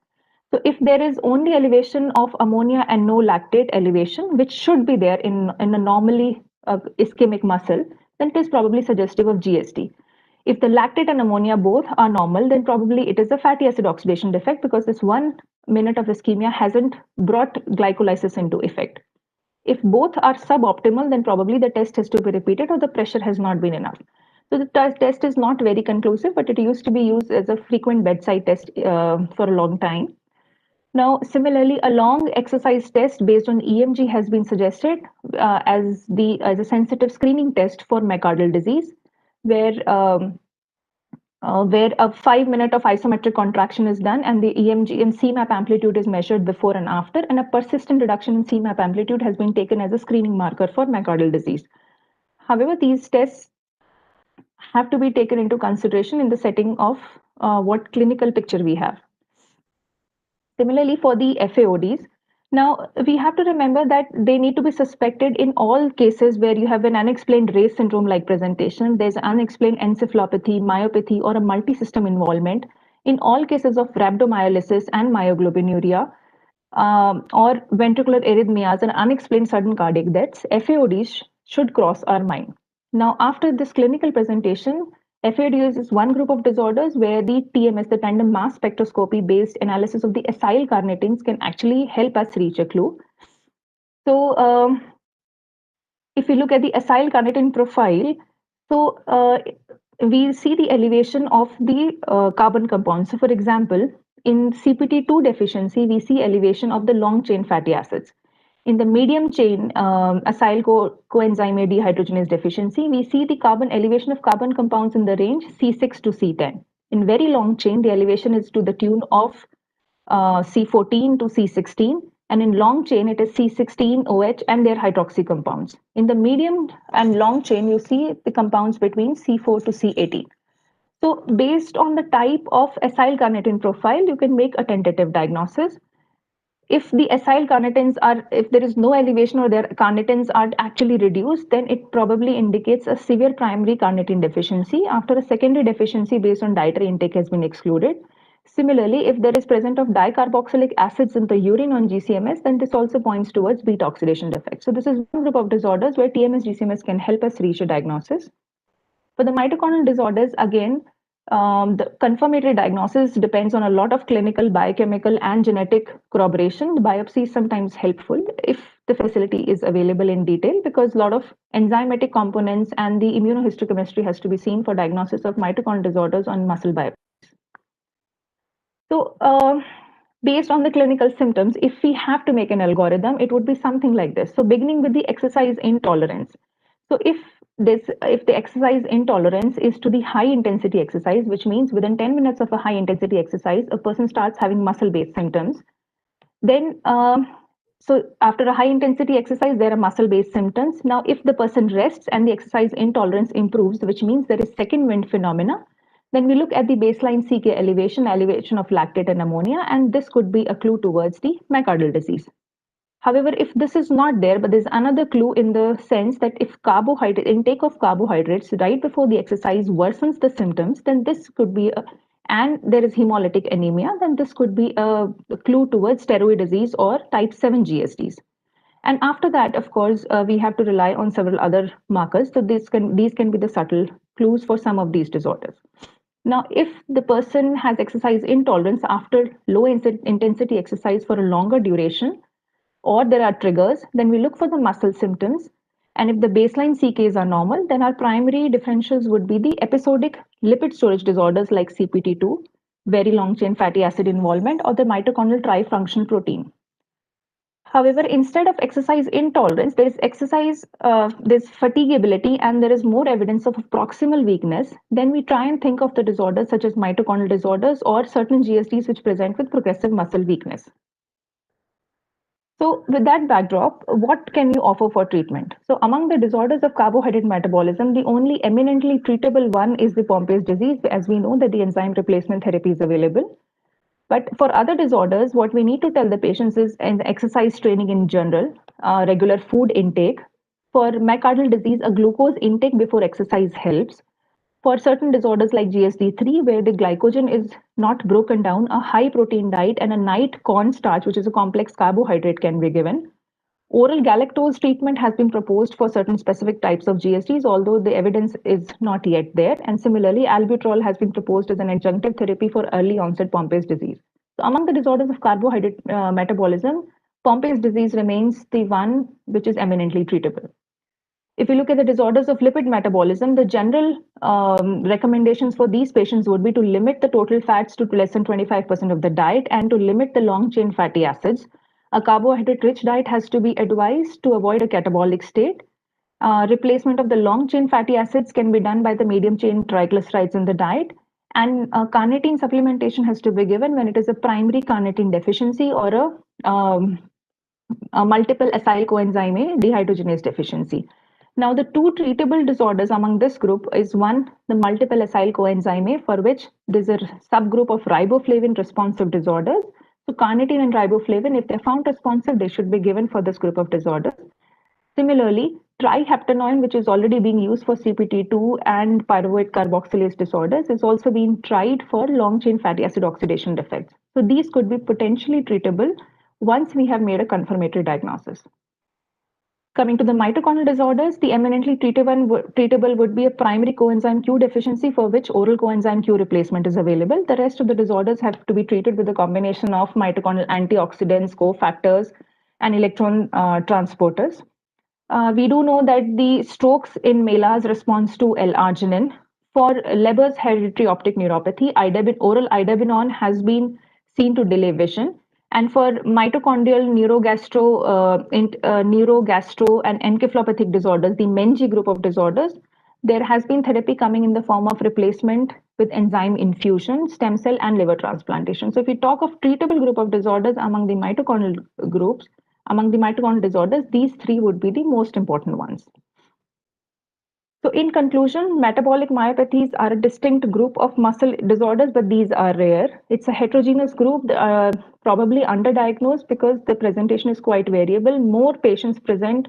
So if there is only elevation of ammonia and no lactate elevation, which should be there in a normally ischemic muscle, then it is probably suggestive of GSD. If the lactate and ammonia both are normal, then probably it is a fatty acid oxidation defect because this 1 minute of ischemia hasn't brought glycolysis into effect. If both are suboptimal, then probably the test has to be repeated or the pressure has not been enough. So the test is not very conclusive, but it used to be used as a frequent bedside test for a long time. Now, similarly, a long exercise test based on EMG has been suggested as a sensitive screening test for myocardial disease, where a 5 minute of isometric contraction is done and the EMG and CMAP amplitude is measured before and after, and a persistent reduction in CMAP amplitude has been taken as a screening marker for myocardial disease. However, these tests have to be taken into consideration in the setting of what clinical picture we have. Similarly, for the FAODs, now we have to remember that they need to be suspected in all cases where you have an unexplained Ray's syndrome like presentation, there's unexplained encephalopathy, myopathy, or a multi-system involvement. In all cases of rhabdomyolysis and myoglobinuria, or ventricular arrhythmias and unexplained sudden cardiac deaths, FAODs should cross our mind. Now, after this clinical presentation, FAODs is one group of disorders where the TMS, the tandem mass spectroscopy based analysis of the acyl carnitines, can actually help us reach a clue. So, if we look at the acyl carnitine profile, so we see the elevation of the carbon compounds. So, for example, in CPT2 deficiency, we see elevation of the long chain fatty acids. In the medium chain acyl coenzyme A dehydrogenase deficiency, we see the elevation of carbon compounds in the range C6 to C10. In very long chain, the elevation is to the tune of C14 to C16. And in long chain, it is C16, OH, and their hydroxy compounds. In the medium and long chain, you see the compounds between C4 to C18. So based on the type of acyl carnitine profile, you can make a tentative diagnosis. If the acyl carnitines are, if there is no elevation or their carnitines are actually reduced, then it probably indicates a severe primary carnitine deficiency after a secondary deficiency based on dietary intake has been excluded. Similarly, if there is presence of dicarboxylic acids in the urine on GCMS, then this also points towards beta oxidation defect. So this is one group of disorders where TMS GCMS can help us reach a diagnosis. For the mitochondrial disorders, again, the confirmatory diagnosis depends on a lot of clinical, biochemical, and genetic corroboration. The biopsy is sometimes helpful if the facility is available in detail, because a lot of enzymatic components and the immunohistochemistry has to be seen for diagnosis of mitochondrial disorders on muscle biopsy. So, based on the clinical symptoms, if we have to make an algorithm, it would be something like this. So, beginning with the exercise intolerance. So, if the exercise intolerance is to the high intensity exercise, which means within 10 minutes of a high intensity exercise, a person starts having muscle based symptoms, then so after a high intensity exercise, there are muscle based symptoms. Now, if the person rests and the exercise intolerance improves, which means there is second wind phenomena, then we look at the baseline CK elevation, elevation of lactate and ammonia, and this could be a clue towards the myocardial disease. However, if this is not there, but there's another clue in the sense that if carbohydrate intake of carbohydrates right before the exercise worsens the symptoms, then this could be and there is hemolytic anemia, then this could be a clue towards steroid disease or type 7 GSDs. And after that, of course, we have to rely on several other markers. So these can be the subtle clues for some of these disorders. Now, if the person has exercise intolerance after low intensity exercise for a longer duration, or there are triggers, then we look for the muscle symptoms. And if the baseline CKs are normal, then our primary differentials would be the episodic lipid storage disorders like CPT2, very long chain fatty acid involvement, or the mitochondrial trifunction protein. However, instead of exercise intolerance, there is there's fatigability, and there is more evidence of proximal weakness. Then we try and think of the disorders such as mitochondrial disorders or certain GSDs which present with progressive muscle weakness. So with that backdrop, what can you offer for treatment? So among the disorders of carbohydrate metabolism, the only eminently treatable one is the Pompe's disease, as we know that the enzyme replacement therapy is available. But for other disorders, what we need to tell the patients is in exercise training in general, regular food intake. For myocardial disease, a glucose intake before exercise helps. For certain disorders like GSD3, where the glycogen is not broken down, a high protein diet and a night cornstarch, which is a complex carbohydrate, can be given. Oral galactose treatment has been proposed for certain specific types of GSDs, although the evidence is not yet there. And similarly, albuterol has been proposed as an adjunctive therapy for early onset Pompe's disease. So among the disorders of carbohydrate metabolism, Pompe's disease remains the one which is eminently treatable. If you look at the disorders of lipid metabolism, the general recommendations for these patients would be to limit the total fats to less than 25% of the diet and to limit the long chain fatty acids. A carbohydrate rich diet has to be advised to avoid a catabolic state. Replacement of the long chain fatty acids can be done by the medium chain triglycerides in the diet. And carnitine supplementation has to be given when it is a primary carnitine deficiency or a multiple acyl coenzyme A dehydrogenase deficiency. Now, the two treatable disorders among this group is one, the multiple acyl coenzyme A, for which there's a subgroup of riboflavin responsive disorders. So, carnitine and riboflavin, if they're found responsive, they should be given for this group of disorders. Similarly, triheptanoin, which is already being used for CPT2 and pyruvate carboxylase disorders, is also being tried for long chain fatty acid oxidation defects. So, these could be potentially treatable once we have made a confirmatory diagnosis. Coming to the mitochondrial disorders, the eminently treatable would be a primary coenzyme Q deficiency for which oral coenzyme Q replacement is available. The rest of the disorders have to be treated with a combination of mitochondrial antioxidants, cofactors, and electron transporters. We do know that the strokes in Mela's response to L-arginine. For Leber's hereditary optic neuropathy, oral idebenone has been seen to delay vision. And for mitochondrial neurogastro and encephalopathic disorders, the MENG group of disorders, there has been therapy coming in the form of replacement with enzyme infusion, stem cell, and liver transplantation. So if we talk of treatable group of disorders among the mitochondrial groups, among the mitochondrial disorders, these three would be the most important ones. So in conclusion, metabolic myopathies are a distinct group of muscle disorders, but these are rare. It's a heterogeneous group, probably underdiagnosed because the presentation is quite variable. More patients present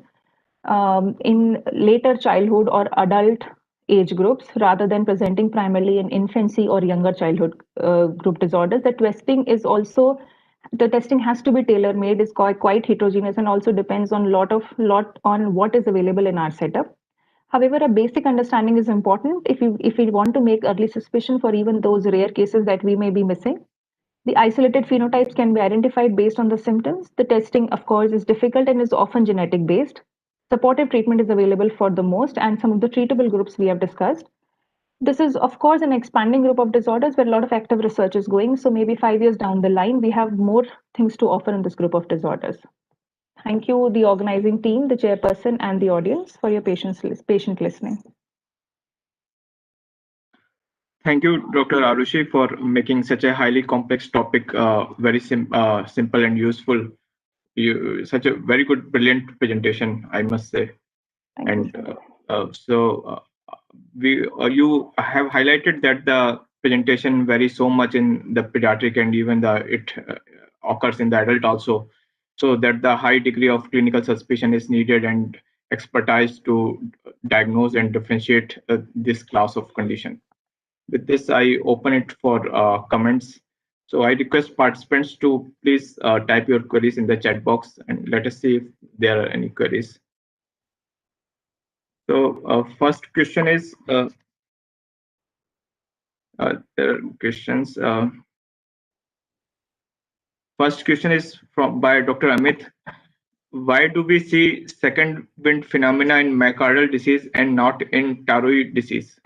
in later childhood or adult age groups rather than presenting primarily in infancy or younger childhood group disorders. The testing has to be tailor made, is quite heterogeneous, and also depends on lot on what is available in our setup. However, a basic understanding is important if we want to make early suspicion for even those rare cases that we may be missing. The isolated phenotypes can be identified based on the symptoms. The testing, of course, is difficult and is often genetic based. Supportive treatment is available for the most and some of the treatable groups we have discussed. This is, of course, an expanding group of disorders where a lot of active research is going. So maybe 5 years down the line, we have more things to offer in this group of disorders. Thank you, the organizing team, the chairperson, and the audience for your patient listening. Thank you, Dr. Arushi, for making such a highly complex topic very simple and useful. Such a very good, brilliant presentation, I must say. Thank you. You have highlighted that the presentation varies so much in the pediatric and even it occurs in the adult also, so that the high degree of clinical suspicion is needed and expertise to diagnose and differentiate this class of condition. With this, I open it for comments. So I request participants to please type your queries in the chat box and let us see if there are any queries. So first question is, there are questions. First question is by Dr. Amit. Why do we see second wind phenomena in myocardial disease and not in thyroid disease?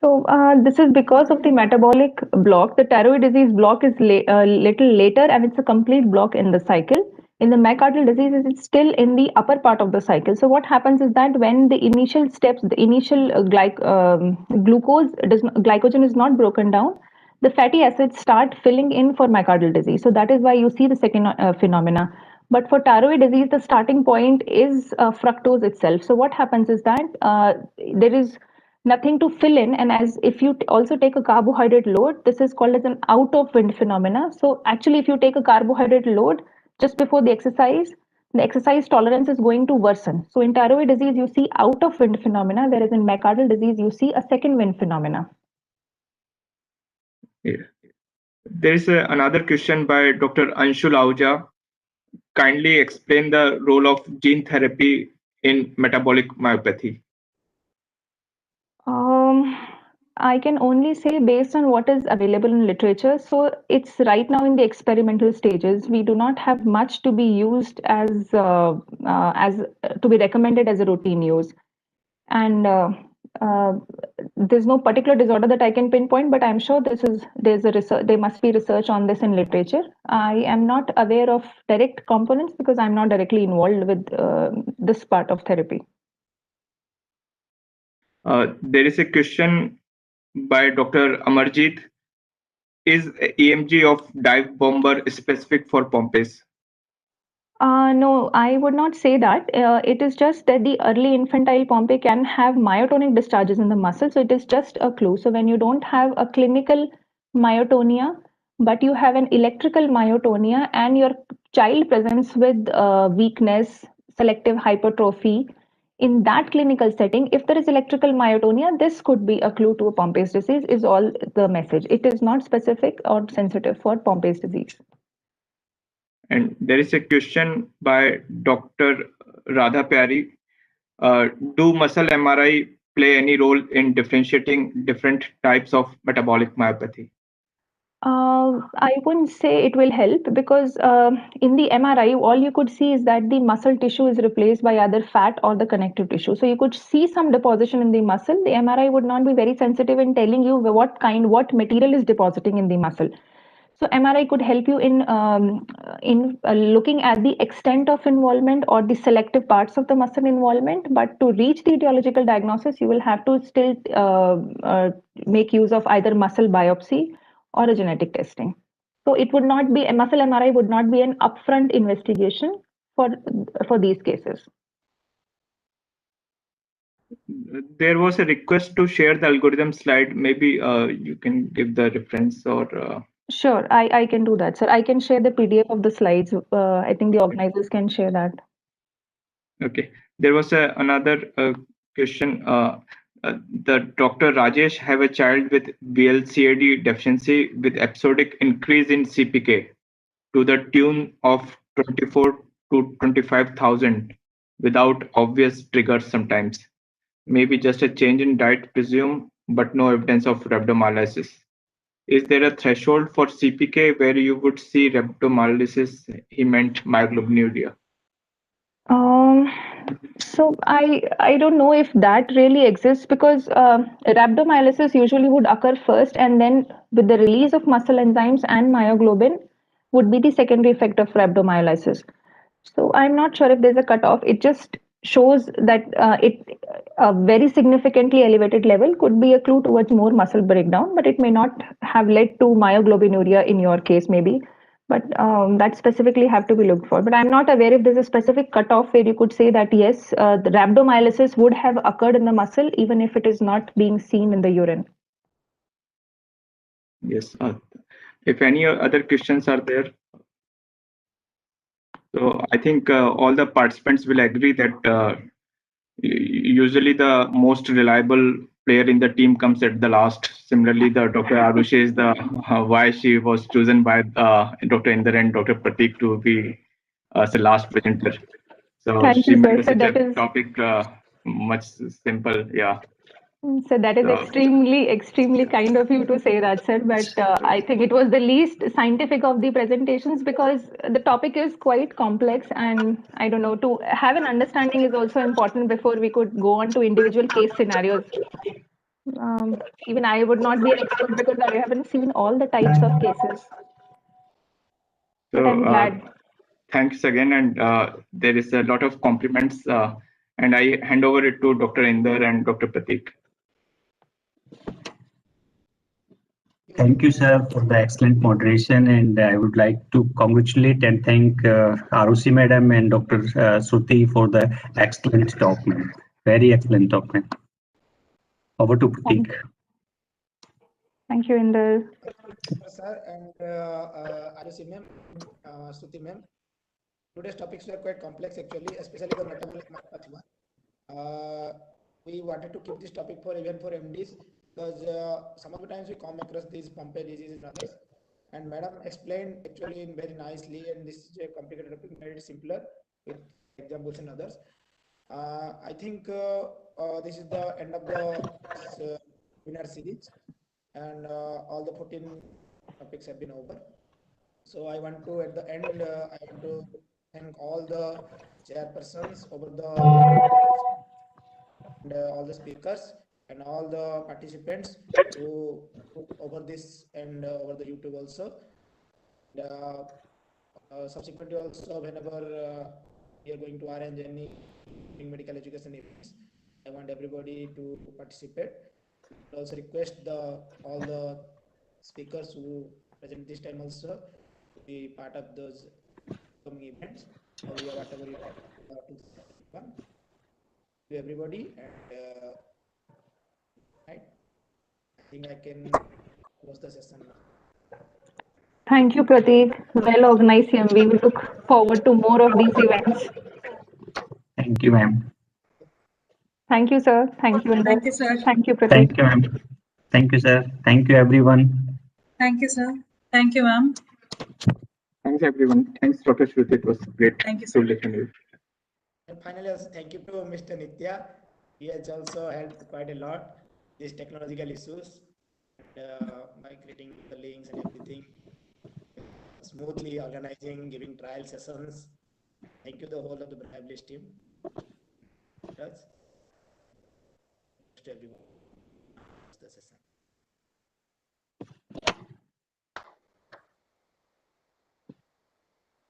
So this is because of the metabolic block. The thyroid disease block is a little later and it's a complete block in the cycle. In the myocardial disease, it's still in the upper part of the cycle. So what happens is that when the initial steps, the initial glycogen is not broken down, the fatty acids start filling in for myocardial disease. So that is why you see the second phenomena. But for thyroid disease, the starting point is fructose itself. So what happens is that there is nothing to fill in, and as if you also take a carbohydrate load, this is called as an out of wind phenomena. So actually, if you take a carbohydrate load just before the exercise tolerance is going to worsen. So in thyroid disease, you see out of wind phenomena, whereas in myocardial disease, you see a second wind phenomena. Yeah. There is another question by Dr. Anshul Ahuja. Kindly explain the role of gene therapy in metabolic myopathy. I can only say based on what is available in literature. So it's right now in the experimental stages. We do not have much to be used as to be recommended as a routine use. And there's no particular disorder that I can pinpoint, but I'm sure there must be research on this in literature. I am not aware of direct components because I'm not directly involved with this part of therapy. There is a question by Dr. Amarjeet. Is EMG of dive bomber specific for Pompe's? No, I would not say that. It is just that the early infantile Pompe can have myotonic discharges in the muscle. So it is just a clue. So when you don't have a clinical myotonia, but you have an electrical myotonia and your child presents with weakness, selective hypertrophy, in that clinical setting, if there is electrical myotonia, this could be a clue to a Pompe's disease is all the message. It is not specific or sensitive for Pompe's disease. And there is a question by Dr. Radha Pyari. Do muscle MRI play any role in differentiating different types of metabolic myopathy? I wouldn't say it will help because in the MRI, all you could see is that the muscle tissue is replaced by either fat or the connective tissue. So you could see some deposition in the muscle. The MRI would not be very sensitive in telling you what material is depositing in the muscle. So MRI could help you in in looking at the extent of involvement or the selective parts of the muscle involvement, but to reach the etiological diagnosis, you will have to still make use of either muscle biopsy or a genetic testing. So it would not be a muscle MRI would not be an upfront investigation for these cases. There was a request to share the algorithm slide. Maybe you can give the reference or. Sure, I can do that, sir. I can share the PDF of the slides. I think the organizers can share that. Okay. There was another question. The Dr. Rajesh have a child with BLCAD deficiency with episodic increase in CPK to the tune of 24 to 25,000 without obvious triggers sometimes. Maybe just a change in diet, presume, but no evidence of rhabdomyolysis. Is there a threshold for CPK where you would see rhabdomyolysis? He meant myoglobinuria. So I don't know if that really exists, because rhabdomyolysis usually would occur first, and then with the release of muscle enzymes and myoglobin would be the secondary effect of rhabdomyolysis. So I'm not sure if there's a cutoff. It just shows that a very significantly elevated level could be a clue towards more muscle breakdown, but it may not have led to myoglobinuria in your case, maybe. But that specifically have to be looked for. But I'm not aware if there's a specific cutoff where you could say that yes, the rhabdomyolysis would have occurred in the muscle, even if it is not being seen in the urine. Yes. If any other questions are there. So I think all the participants will agree that usually the most reliable player in the team comes at the last. Similarly, the Dr. Arushi is the why she was chosen by Dr. Inder and Dr. Pratik to be the last presenter. So Thank she you, made sir. So such that a is topic much simple. Yeah. So that is extremely kind of you to say that, sir. But I think it was the least scientific of the presentations, because the topic is quite complex, and I don't know, to have an understanding is also important before we could go on to individual case scenarios. Even I would not be an expert because I haven't seen all the types of cases. But I'm glad. Thanks again, and there is a lot of compliments, and I hand over it to Dr. Inder and Dr. Pratik. Thank you, sir, for the excellent moderation, and I would like to congratulate and thank Arushi Madam and Dr. Shruti for the excellent talk, ma'am. Very excellent talk, ma'am. Over to Pratik. Thank you, Inder. Sir, and Arushi ma'am, Shruti ma'am. Today's topics were quite complex actually, especially the metabolic myopathy one. We wanted to keep this topic for even for MDs, because some of the times we come across these Pompe diseases and others. And Madam explained actually in very nicely, and this is a complicated topic, made it simpler with examples and others. I think this is the end of the webinar series, and all the 14 topics have been over. So I want to, at the end, I want to thank all the chairpersons over the different and all the speakers and all the participants who put over this and over the YouTube also. Subsequently also, whenever we are going to arrange any medical education events, I want everybody to participate. I also request all the speakers who present this time also to be part of those upcoming events, or whatever you want to everybody. And right, I think I can close the session now. Thank you, Pratik. Well organized, CMV. We look forward to more of these events. Thank you, ma'am. Thank you, sir. Thank you, Inder. Thank you, sir. Thank you, Pratik. Thank you, ma'am. Thank you, sir. Thank you, everyone. Thank you, sir. Thank you, ma'am. Thanks, everyone. Thanks, Dr. Shruti. It was great Thank you, to sir. listen to you. And finally, thank you to Mr. Nitya. He has also helped quite a lot these technological issues, by creating the links and everything, smoothly organizing, giving trial sessions. Thank you, the whole of the Bravelish team. That's to everyone. The session.